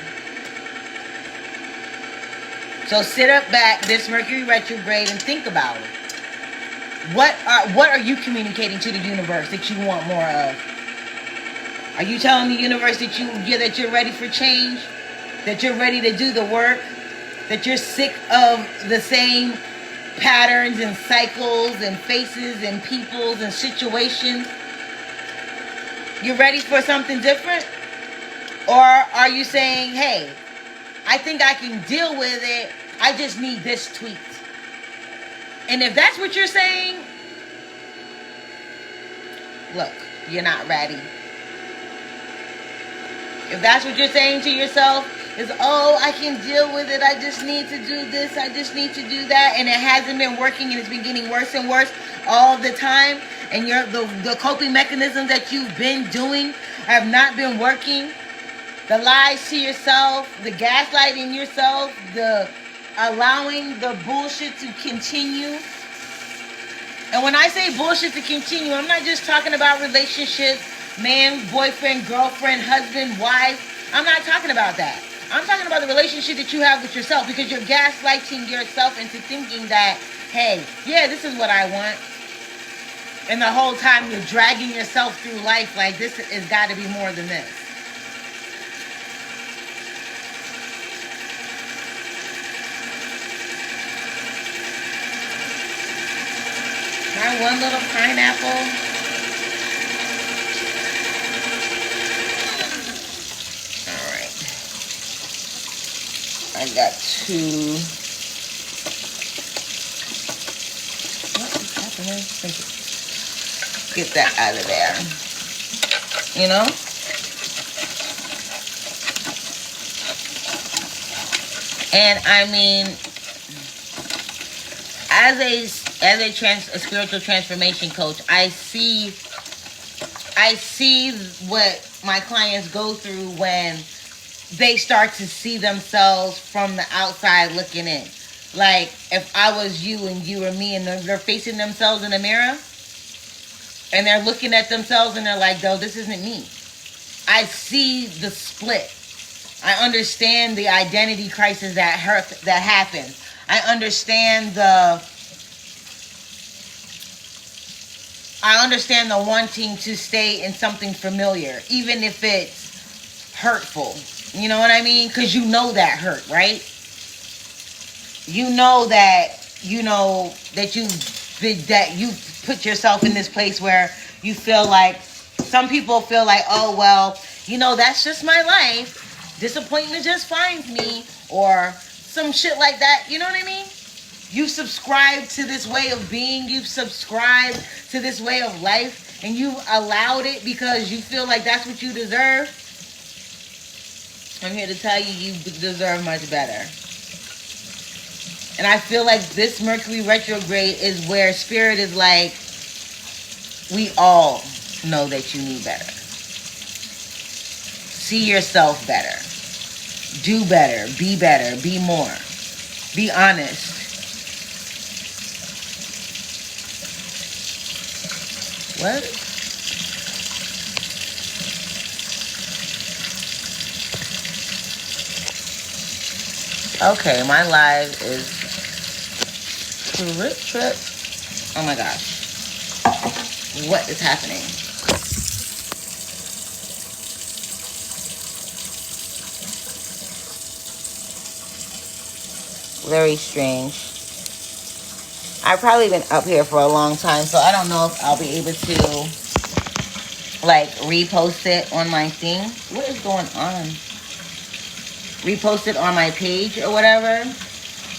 So sit up back this Mercury retrograde and think about it. What are you communicating to the universe that you want more of? Are you telling the universe that you're ready for change? That you're ready to do the work? That you're sick of the same patterns and cycles and faces and peoples and situations? You're ready for something different? Or are you saying, hey, I think I can deal with it, I just need this tweaked? And if that's what you're saying, look, you're not ready. If that's what you're saying to yourself, is, oh, I can deal with it, I just need to do this, I just need to do that, and it hasn't been working and it's been getting worse and worse all the time, and the coping mechanisms that you've been doing have not been working, the lies to yourself, the gaslighting yourself, the allowing the bullshit to continue. And when I say bullshit to continue, I'm not just talking about relationships, man, boyfriend, girlfriend, husband, wife. I'm not talking about that. I'm talking about the relationship that you have with yourself, because you're gaslighting yourself into thinking that, hey, yeah, this is what I want. And the whole time you're dragging yourself through life like this has got to be more than this. My one little pineapple. I got two. What is happening? Thank you. Get that out of there. You know? And I mean, as a spiritual transformation coach, I see what my clients go through when they start to see themselves from the outside looking in. Like, if I was you and you were me and they're facing themselves in the mirror and they're looking at themselves and they're like, no, this isn't me. I see the split. I understand the identity crisis that happens. I understand the wanting to stay in something familiar, even if it's hurtful. You know what I mean? Because you know that hurt, right? You know that you put yourself in this place where you feel like, some people feel like, oh, well, that's just my life. Disappointment just finds me, or some shit like that. You know what I mean? You subscribe to this way of being. You've subscribed to this way of life, and you've allowed it because you feel like that's what you deserve. I'm here to tell you, you deserve much better. And I feel like this Mercury Retrograde is where Spirit is like, we all know that you need better. See yourself better. Do better. Be more. Be honest. What? Okay, my live is trip. Oh my gosh. What is happening? Very strange. I've probably been up here for a long time, so I don't know if I'll be able to like repost it on my thing. What is going on? Repost it on my page or whatever.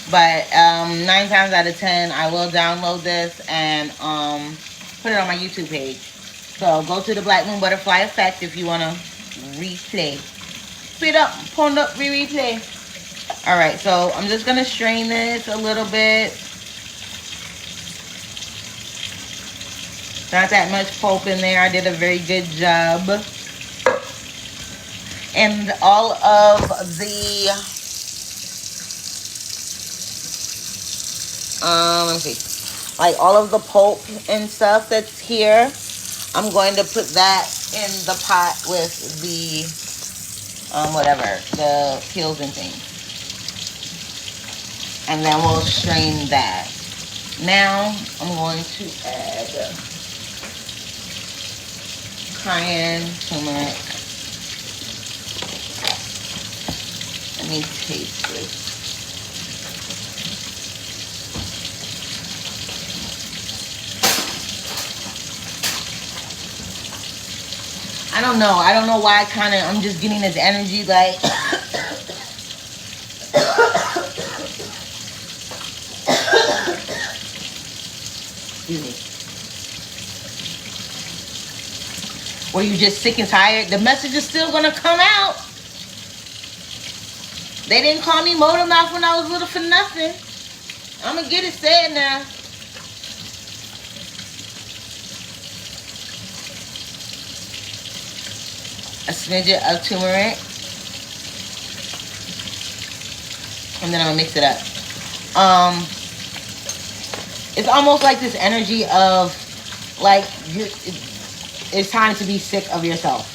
But 9 times out of 10, I will download this and put it on my YouTube page. So go to the Black Moon Butterfly Effect if you want to replay. Speed up, pull up, replay. Alright, so I'm just going to strain this a little bit. Not that much pulp in there. I did a very good job. And all of the, let me see, like all of the pulp and stuff that's here, I'm going to put that in the pot with the, whatever, the peels and things. And then we'll strain that. Now I'm going to add cayenne, turmeric. Let me taste this. I don't know. I don't know why I'm just getting this energy like excuse me. Were you just sick and tired? The message is still gonna come out. They didn't call me motor mouth when I was little for nothing. I'm gonna get it said now. A smidget of turmeric. And then I'm gonna mix it up. It's almost like this energy of like it's time to be sick of yourself.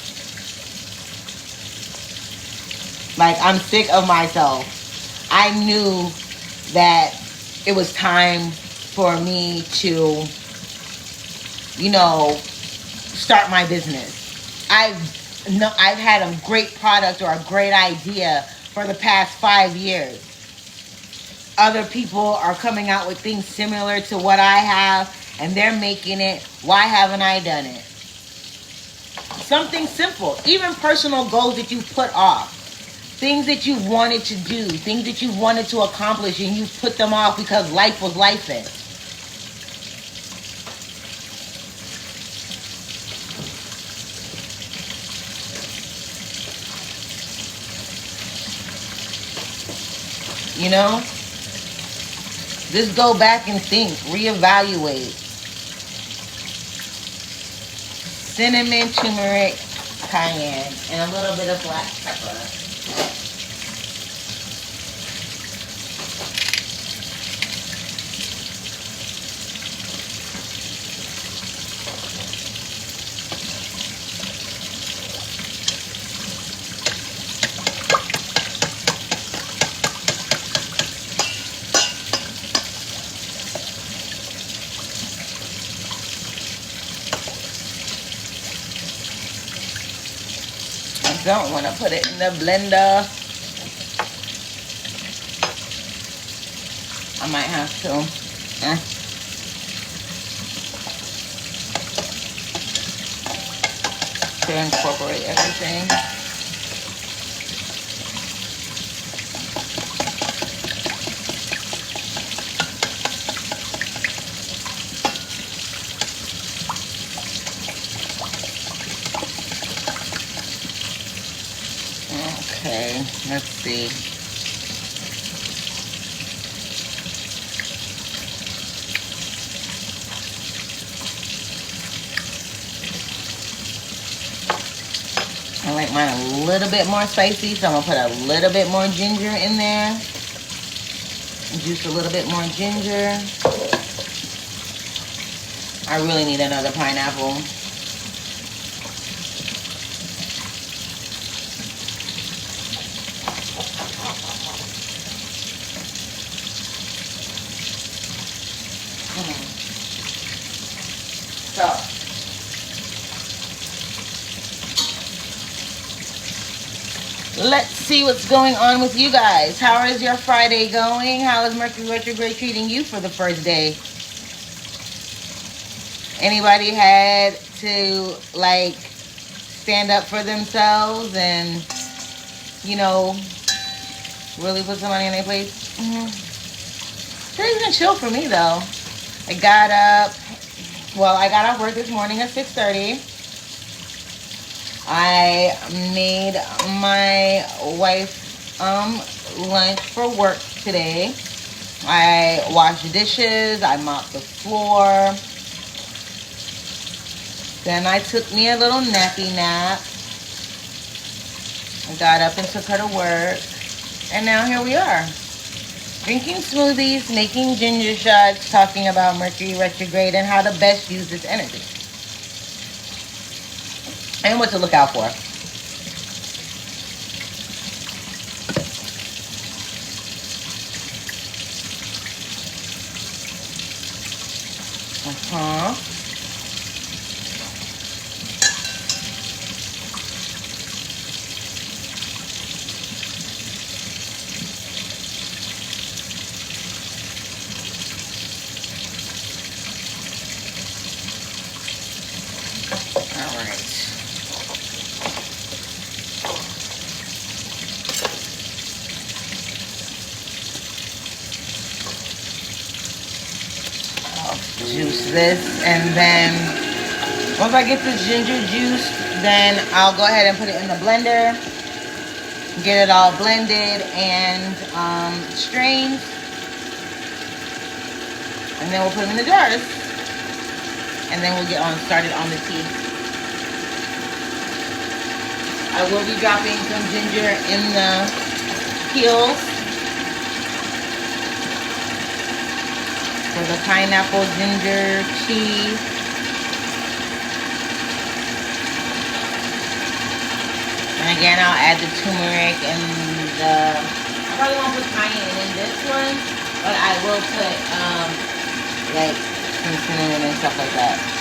Like, I'm sick of myself. I knew that it was time for me to, you know, start my business. I've had a great product or a great idea for the past 5 years. Other people are coming out with things similar to what I have, and they're making it. Why haven't I done it? Something simple. Even personal goals that you put off. Things that you wanted to do. Things that you wanted to accomplish, and you put them off because life was lifing. You know? Just go back and think. Reevaluate. Cinnamon, turmeric, cayenne, and a little bit of black pepper. Don't want to put it in the blender. I might have to. To incorporate everything. Okay, let's see. I like mine a little bit more spicy, so I'm gonna put a little bit more ginger in there. Juice a little bit more ginger. I really need another pineapple. So, let's see what's going on with you guys. How is your Friday going? How is Mercury Retrograde treating you for the first day? Anybody had to, like, stand up for themselves and, you know, really put some money in their plate? Today's been chill for me, though. I got off work this morning at 6:30. I made my wife lunch for work today. I washed dishes. I mopped the floor. Then I took me a little nappy nap. I got up and took her to work. And now here we are. Drinking smoothies, making ginger shots, talking about Mercury Retrograde and how to best use this energy. And what to look out for. All right. Juice this, and then once I get this ginger juice, then I'll go ahead and put it in the blender, get it all blended and strained, and then we'll put them in the jars, and then we'll get started on the tea. I will be dropping some ginger in the peels for the pineapple ginger tea. And again, I'll add the turmeric and I probably won't put cayenne in this one, but I will put like some cinnamon and stuff like that.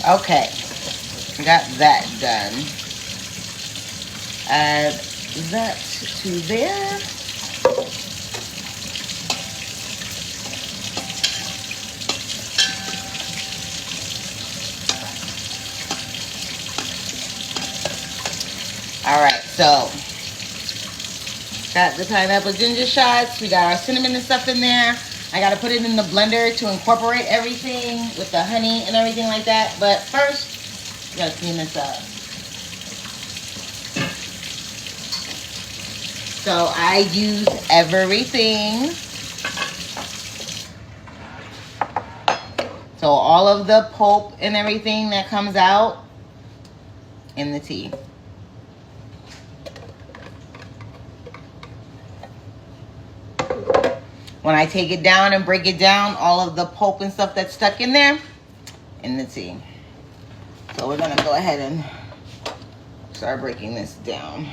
Okay, got that done. Add that to there. All right, so got the pineapple ginger shots. We got our cinnamon and stuff in there. I got to put it in the blender to incorporate everything with the honey and everything like that. But first, we got to clean this up. So I use everything. So all of the pulp and everything that comes out in the tea. When I take it down and break it down, all of the pulp and stuff that's stuck in there, in the tea. So we're gonna go ahead and start breaking this down.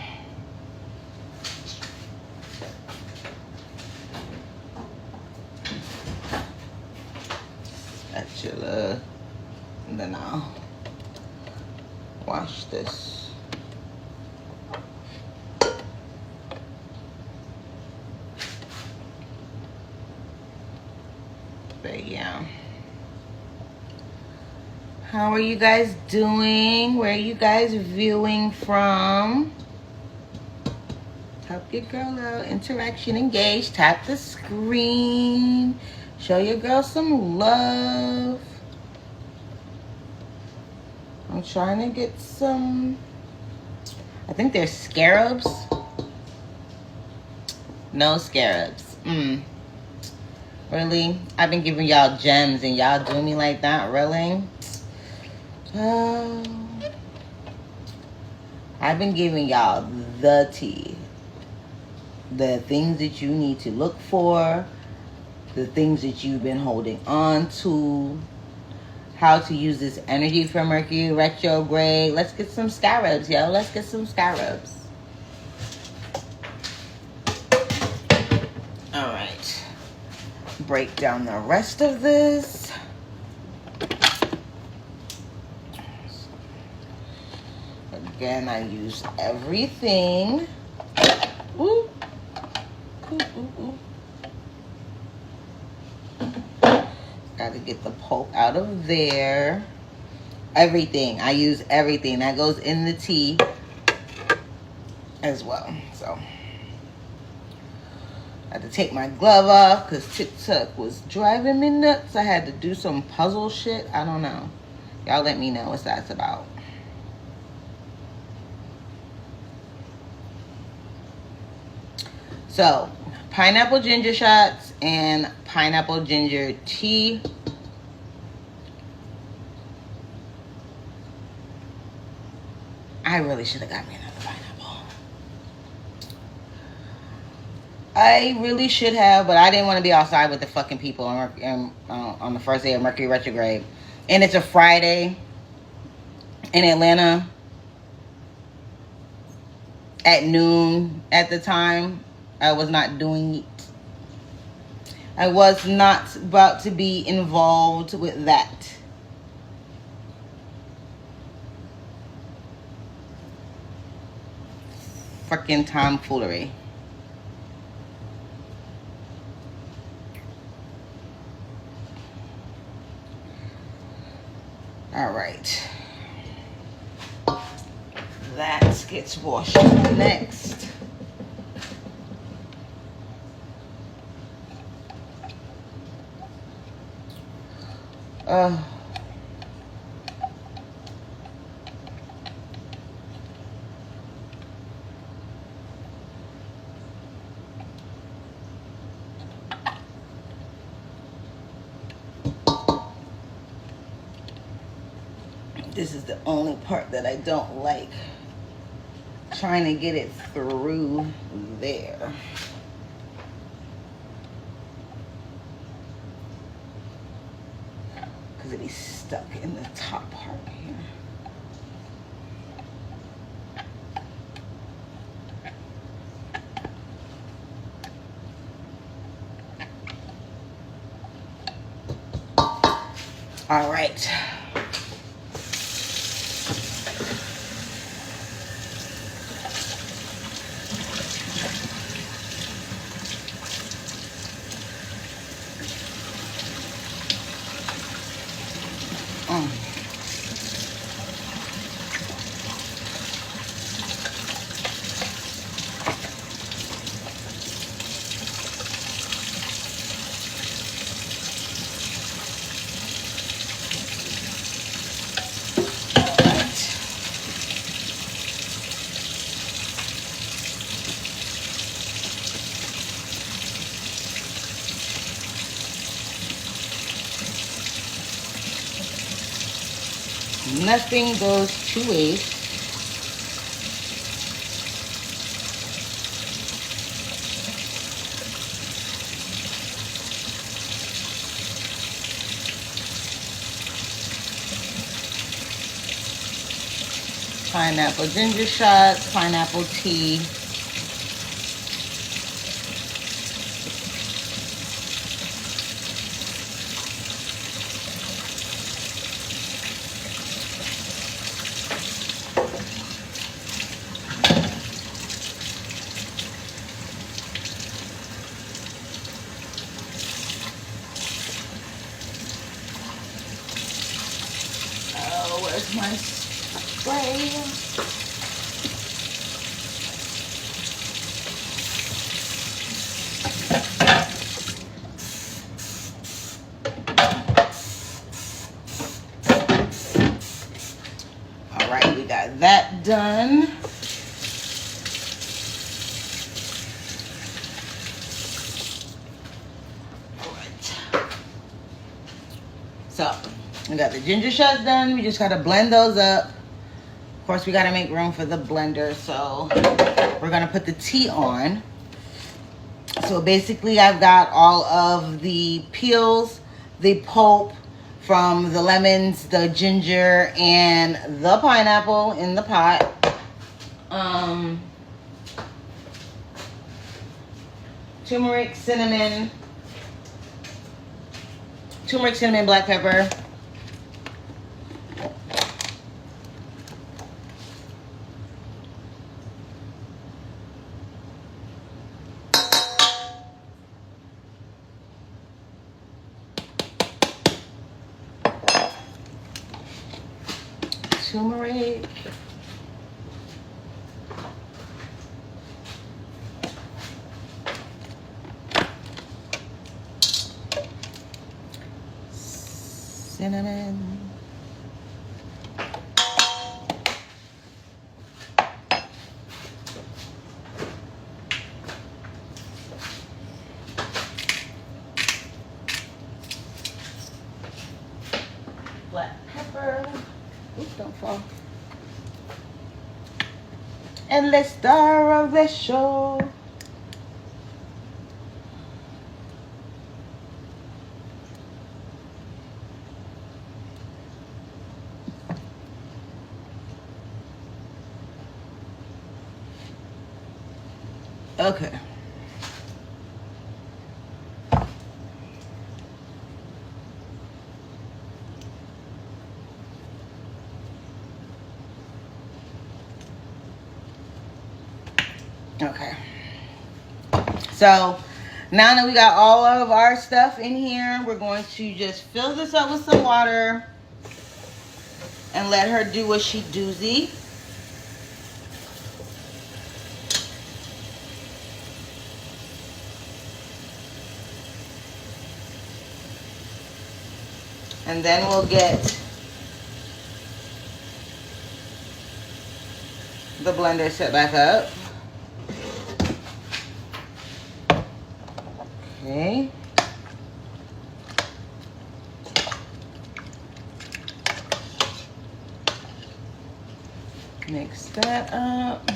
Spatula, and then I'll wash this. But yeah, how are you guys doing? Where are you guys viewing from? Help your girl out. Interaction, engage. Tap the screen. Show your girl some love. I'm trying to get some, I think they're scarabs. No scarabs. Really? I've been giving y'all gems and y'all do me like that? Really? I've been giving y'all the tea. The things that you need to look for. The things that you've been holding on to. How to use this energy for Mercury Retrograde. Let's get some scarabs, yo. Let's get some scarabs. All right. Break down the rest of this. Again, I use everything. Ooh. Ooh, ooh, ooh. Got to get the pulp out of there. Everything. I use everything. That goes in the tea as well. So I had to take my glove off because TikTok was driving me nuts. I had to do some puzzle shit. I don't know. Y'all let me know what that's about. So, pineapple ginger shots and pineapple ginger tea. I really should have got me another pineapple. I really should have, but I didn't want to be outside with the fucking people on the first day of Mercury Retrograde. And it's a Friday in Atlanta at noon at the time. I was not doing it. I was not about to be involved with that. Freaking tomfoolery. All right. That gets washed next. This is the only part that I don't like. Trying to get it through there. Because it be stuck in the top part here. All right. Nothing goes to waste. Pineapple ginger shots, pineapple tea. Oh, where's my spray? All right, we got that done. All right. So, we got the ginger shots done. We just got to blend those up. Of course, we got to make room for the blender. So, we're going to put the tea on. So, basically, I've got all of the peels, the pulp from the lemons, the ginger, and the pineapple in the pot. Turmeric, cinnamon, black pepper. Turmeric. Cinnamon. Black pepper. Oops, don't fall. And let's stir of the show. Okay. Okay. So now that we got all of our stuff in here, we're going to just fill this up with some water and let her do what she doozy. And then we'll get the blender set back up. Okay. Mix that up.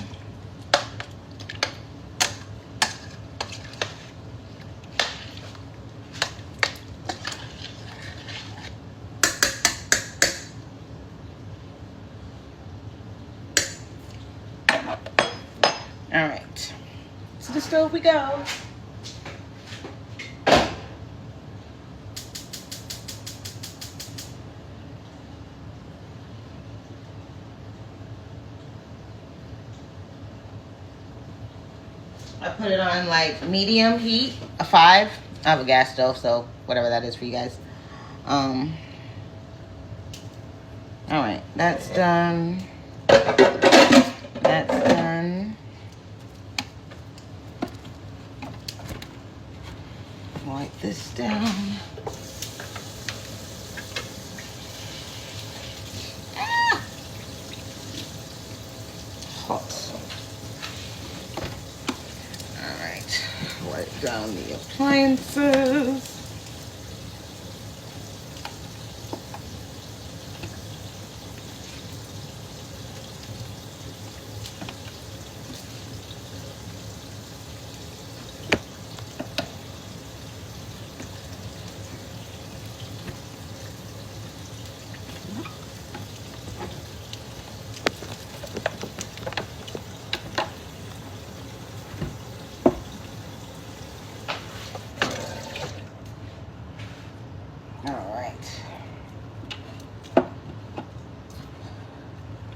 All right. To the stove we go. I put it on like medium heat, a 5. I have a gas stove, so whatever that is for you guys. All right, that's done. That's done. Wipe this down. Ah! Hot. All right, wipe down the appliances.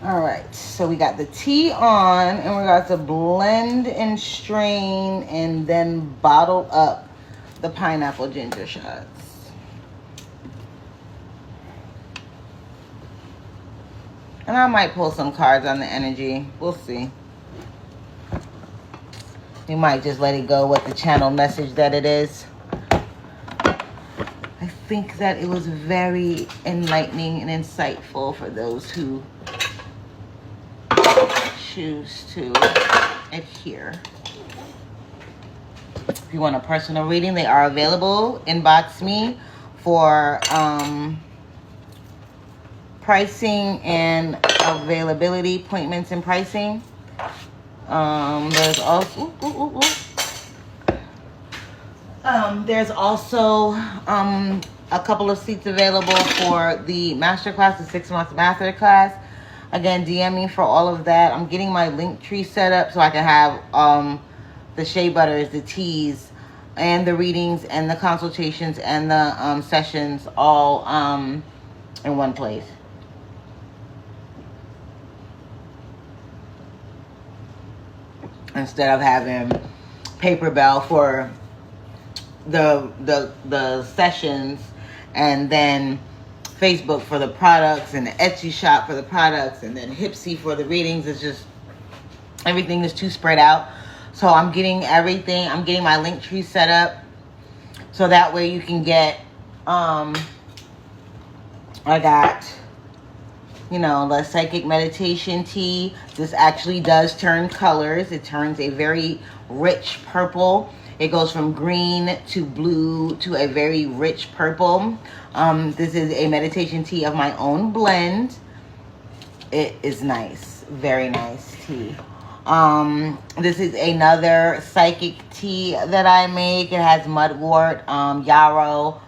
All right, so we got the tea on, and we're about to blend and strain and then bottle up the pineapple ginger shots. And I might pull some cards on the energy. We'll see. We might just let it go with the channel message that it is. I think that it was very enlightening and insightful for those who choose to adhere. If you want a personal reading, they are available. Inbox me for pricing and availability, appointments and pricing. There's also there's also a couple of seats available for the masterclass, the 6-month masterclass. Again, DM me for all of that. I'm getting my link tree set up so I can have the shea butters, the teas, and the readings and the consultations and the sessions all in one place. Instead of having paper bell for the sessions and then Facebook for the products and the Etsy shop for the products and then Hipsy for the readings. It's just everything is too spread out. So I'm getting everything. I'm getting my link tree set up so that way you can get I got, you know, the psychic meditation tea. This actually does turn colors. It turns a very rich purple. It goes from green to blue to a very rich purple. This is a meditation tea of my own blend. It is nice. Very nice tea. This is another psychic tea that I make. It has mudwort, yarrow,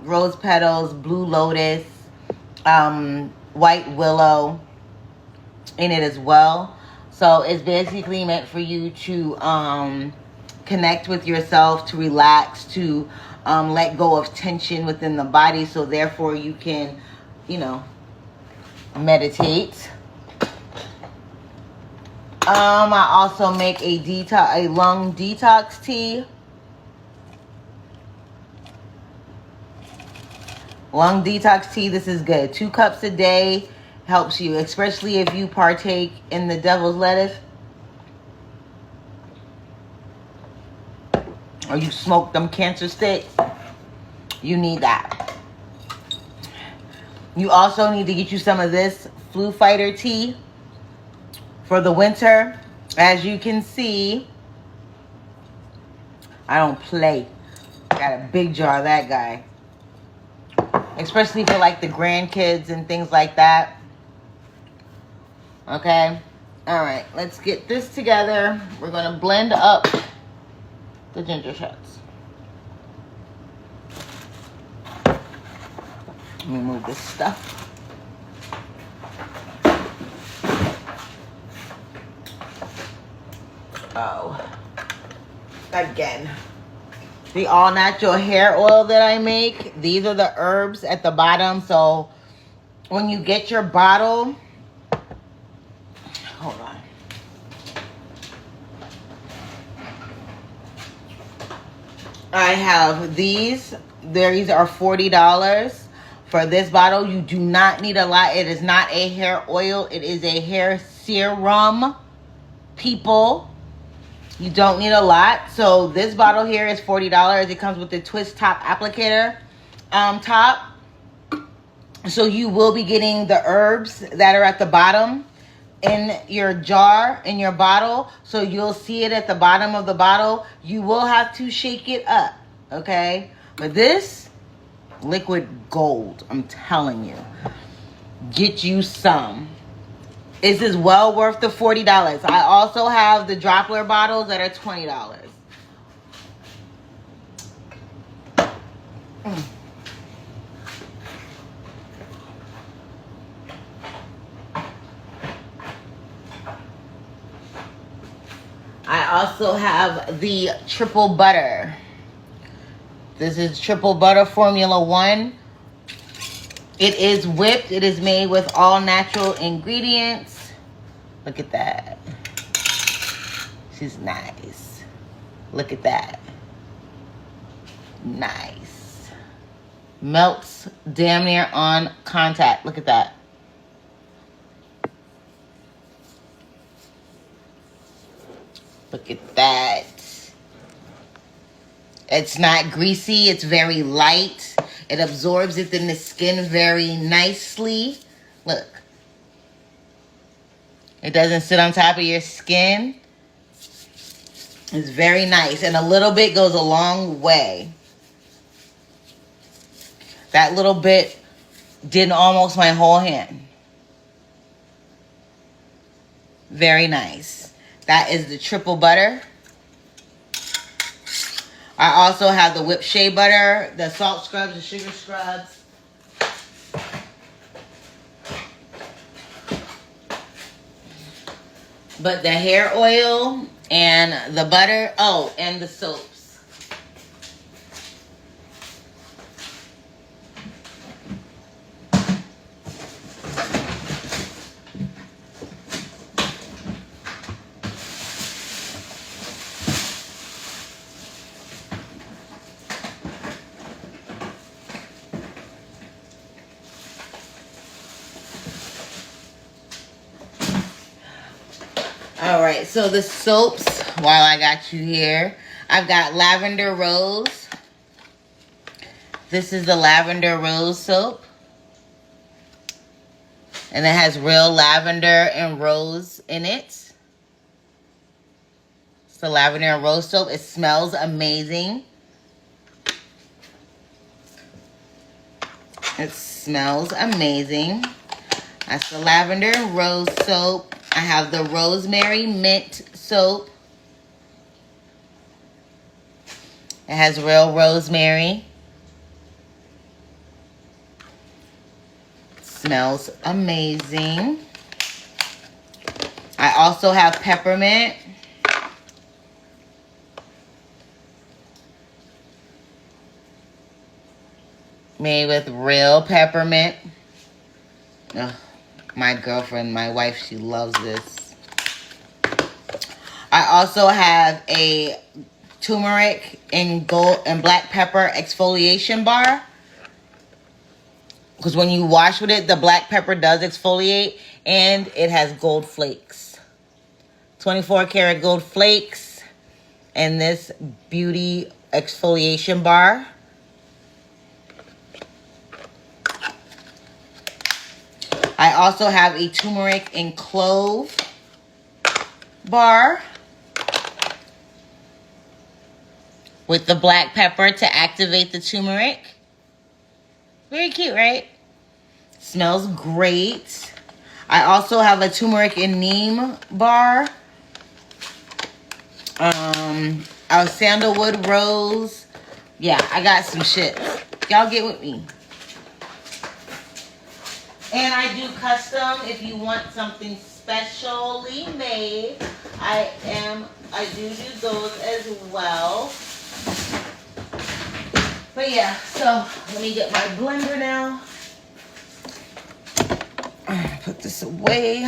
rose petals, blue lotus, white willow in it as well. So it's basically meant for you to connect with yourself, to relax, to let go of tension within the body, so therefore you can, you know, meditate. I also make a lung detox tea. Lung detox tea, this is good. 2 cups a day helps you, especially if you partake in the devil's lettuce. Or you smoke them cancer sticks. You need that. You also need to get you some of this flu fighter tea for the winter. As you can see, I don't play. Got a big jar of that guy. Especially for like the grandkids and things like that. Okay. All right. Let's get this together. We're going to blend up the ginger shots. Let me move this stuff. Oh. Again. The all natural hair oil that I make. These are the herbs at the bottom. So when you get your bottle, hold on. I have these. These are $40 for this bottle. You do not need a lot. It is not a hair oil. It is a hair serum, people. You don't need a lot. So this bottle here is $40. It comes with the twist top applicator top. So you will be getting the herbs that are at the bottom in your jar, in your bottle. So you'll see it at the bottom of the bottle. You will have to shake it up, okay? But this, liquid gold, I'm telling you. Get you some. This is well worth the $40. I also have the dropper bottles that are $20. I also have the triple butter. This is triple butter Formula 1. It is whipped. It is made with all natural ingredients. Look at that. She's nice. Look at that. Nice. Melts damn near on contact. Look at that. Look at that. It's not greasy. It's very light. It absorbs it in the skin very nicely. Look. It doesn't sit on top of your skin. It's very nice. And a little bit goes a long way. That little bit did almost my whole hand. Very nice. That is the triple butter. I also have the whipped shea butter, the salt scrubs, the sugar scrubs. But the hair oil and the butter, oh, and the soaps. All right, so the soaps, while I got you here, I've got lavender rose. This is the lavender rose soap. And it has real lavender and rose in it. It's the lavender and rose soap. It smells amazing. It smells amazing. That's the lavender and rose soap. I have the rosemary mint soap. It has real rosemary. It smells amazing. I also have peppermint. Made with real peppermint. Ugh, my girlfriend, my wife, she loves this. I also have a turmeric and gold and black pepper exfoliation bar. Because when you wash with it, the black pepper does exfoliate. And it has gold flakes. 24 karat gold flakes. And this beauty exfoliation bar. I also have a turmeric and clove bar with the black pepper to activate the turmeric. Very cute, right? Smells great. I also have a turmeric and neem bar. Our sandalwood rose. Yeah, I got some shit. Y'all get with me. And I do custom if you want something specially made. I do those as well. But yeah, so let me get my blender now. Put this away.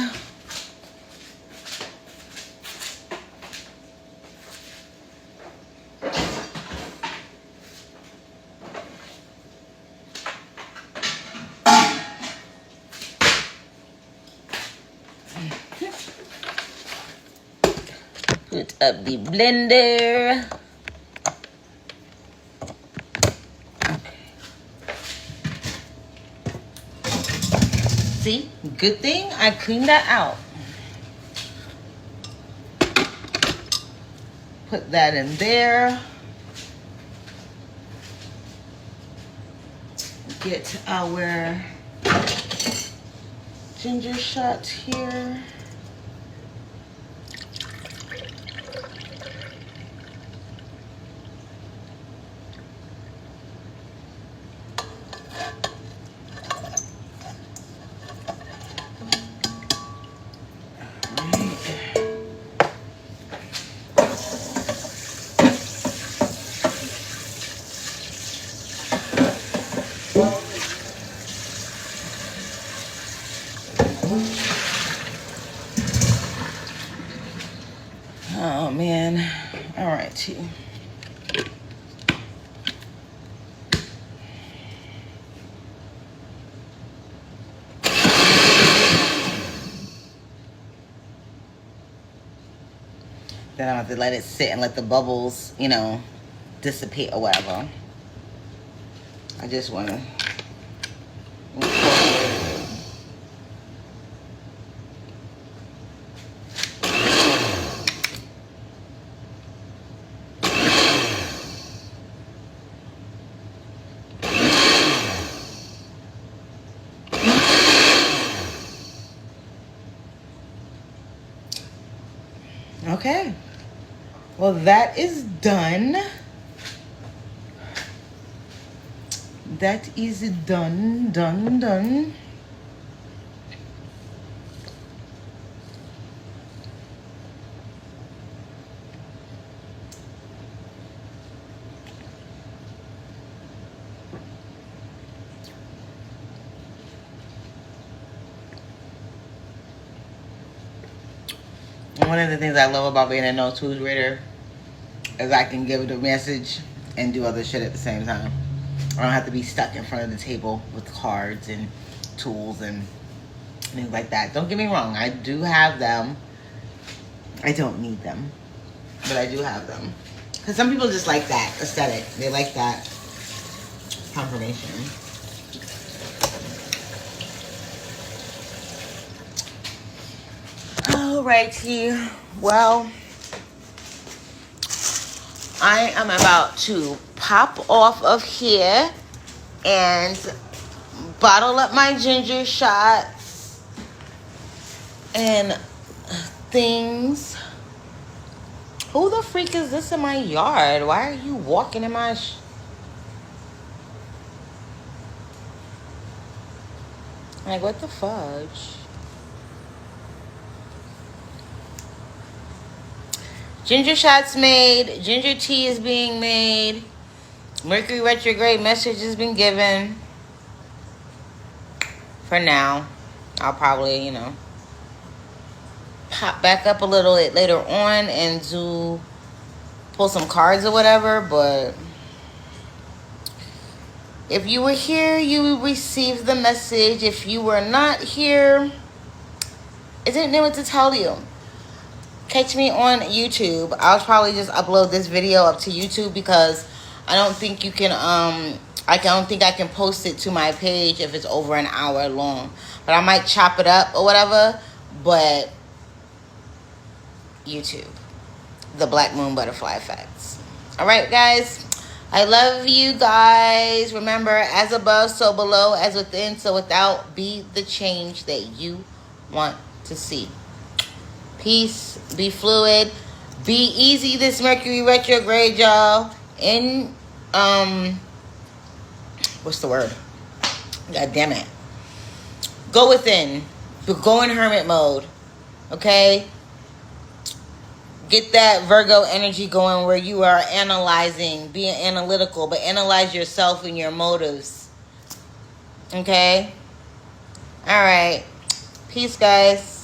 Put up the blender. See, good thing I cleaned that out. Put that in there. Get our ginger shot here. Oh man, all right, too. Then I have to let it sit and let the bubbles, you know, dissipate or whatever. I just want to. Okay. Well, that is done. That is done. One of the things I love about being a no tools reader is I can give the message and do other shit at the same time. I don't have to be stuck in front of the table with cards and tools and things like that. Don't get me wrong, I do have them. I don't need them, but I do have them. Because some people just like that aesthetic. They like that confirmation. Alrighty, well, I am about to pop off of here and bottle up my ginger shots and things. Who the freak is this in my yard? Why are you walking in my like, what the fudge? Ginger shots made. Ginger tea is being made. Mercury Retrograde message has been given. For now. I'll probably, pop back up a little bit later on and pull some cards or whatever. But if you were here, you received the message. If you were not here, I didn't know what to tell you. Catch me on YouTube. I'll probably just upload this video up to YouTube because I don't think you can I don't think I can post it to my page if it's over an hour long. But I might chop it up or whatever. But YouTube, the Black Moon Butterfly Effects. Alright, guys. I love you guys. Remember, as above, so below, as within, so without. Be the change that you want to see. Peace. Be fluid. Be easy this Mercury retrograde, y'all. In what's the word? God damn it. Go within. Go in hermit mode. Okay? Get that Virgo energy going where you are analyzing, being analytical, but analyze yourself and your motives. Okay? Alright. Peace, guys.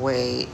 Wait.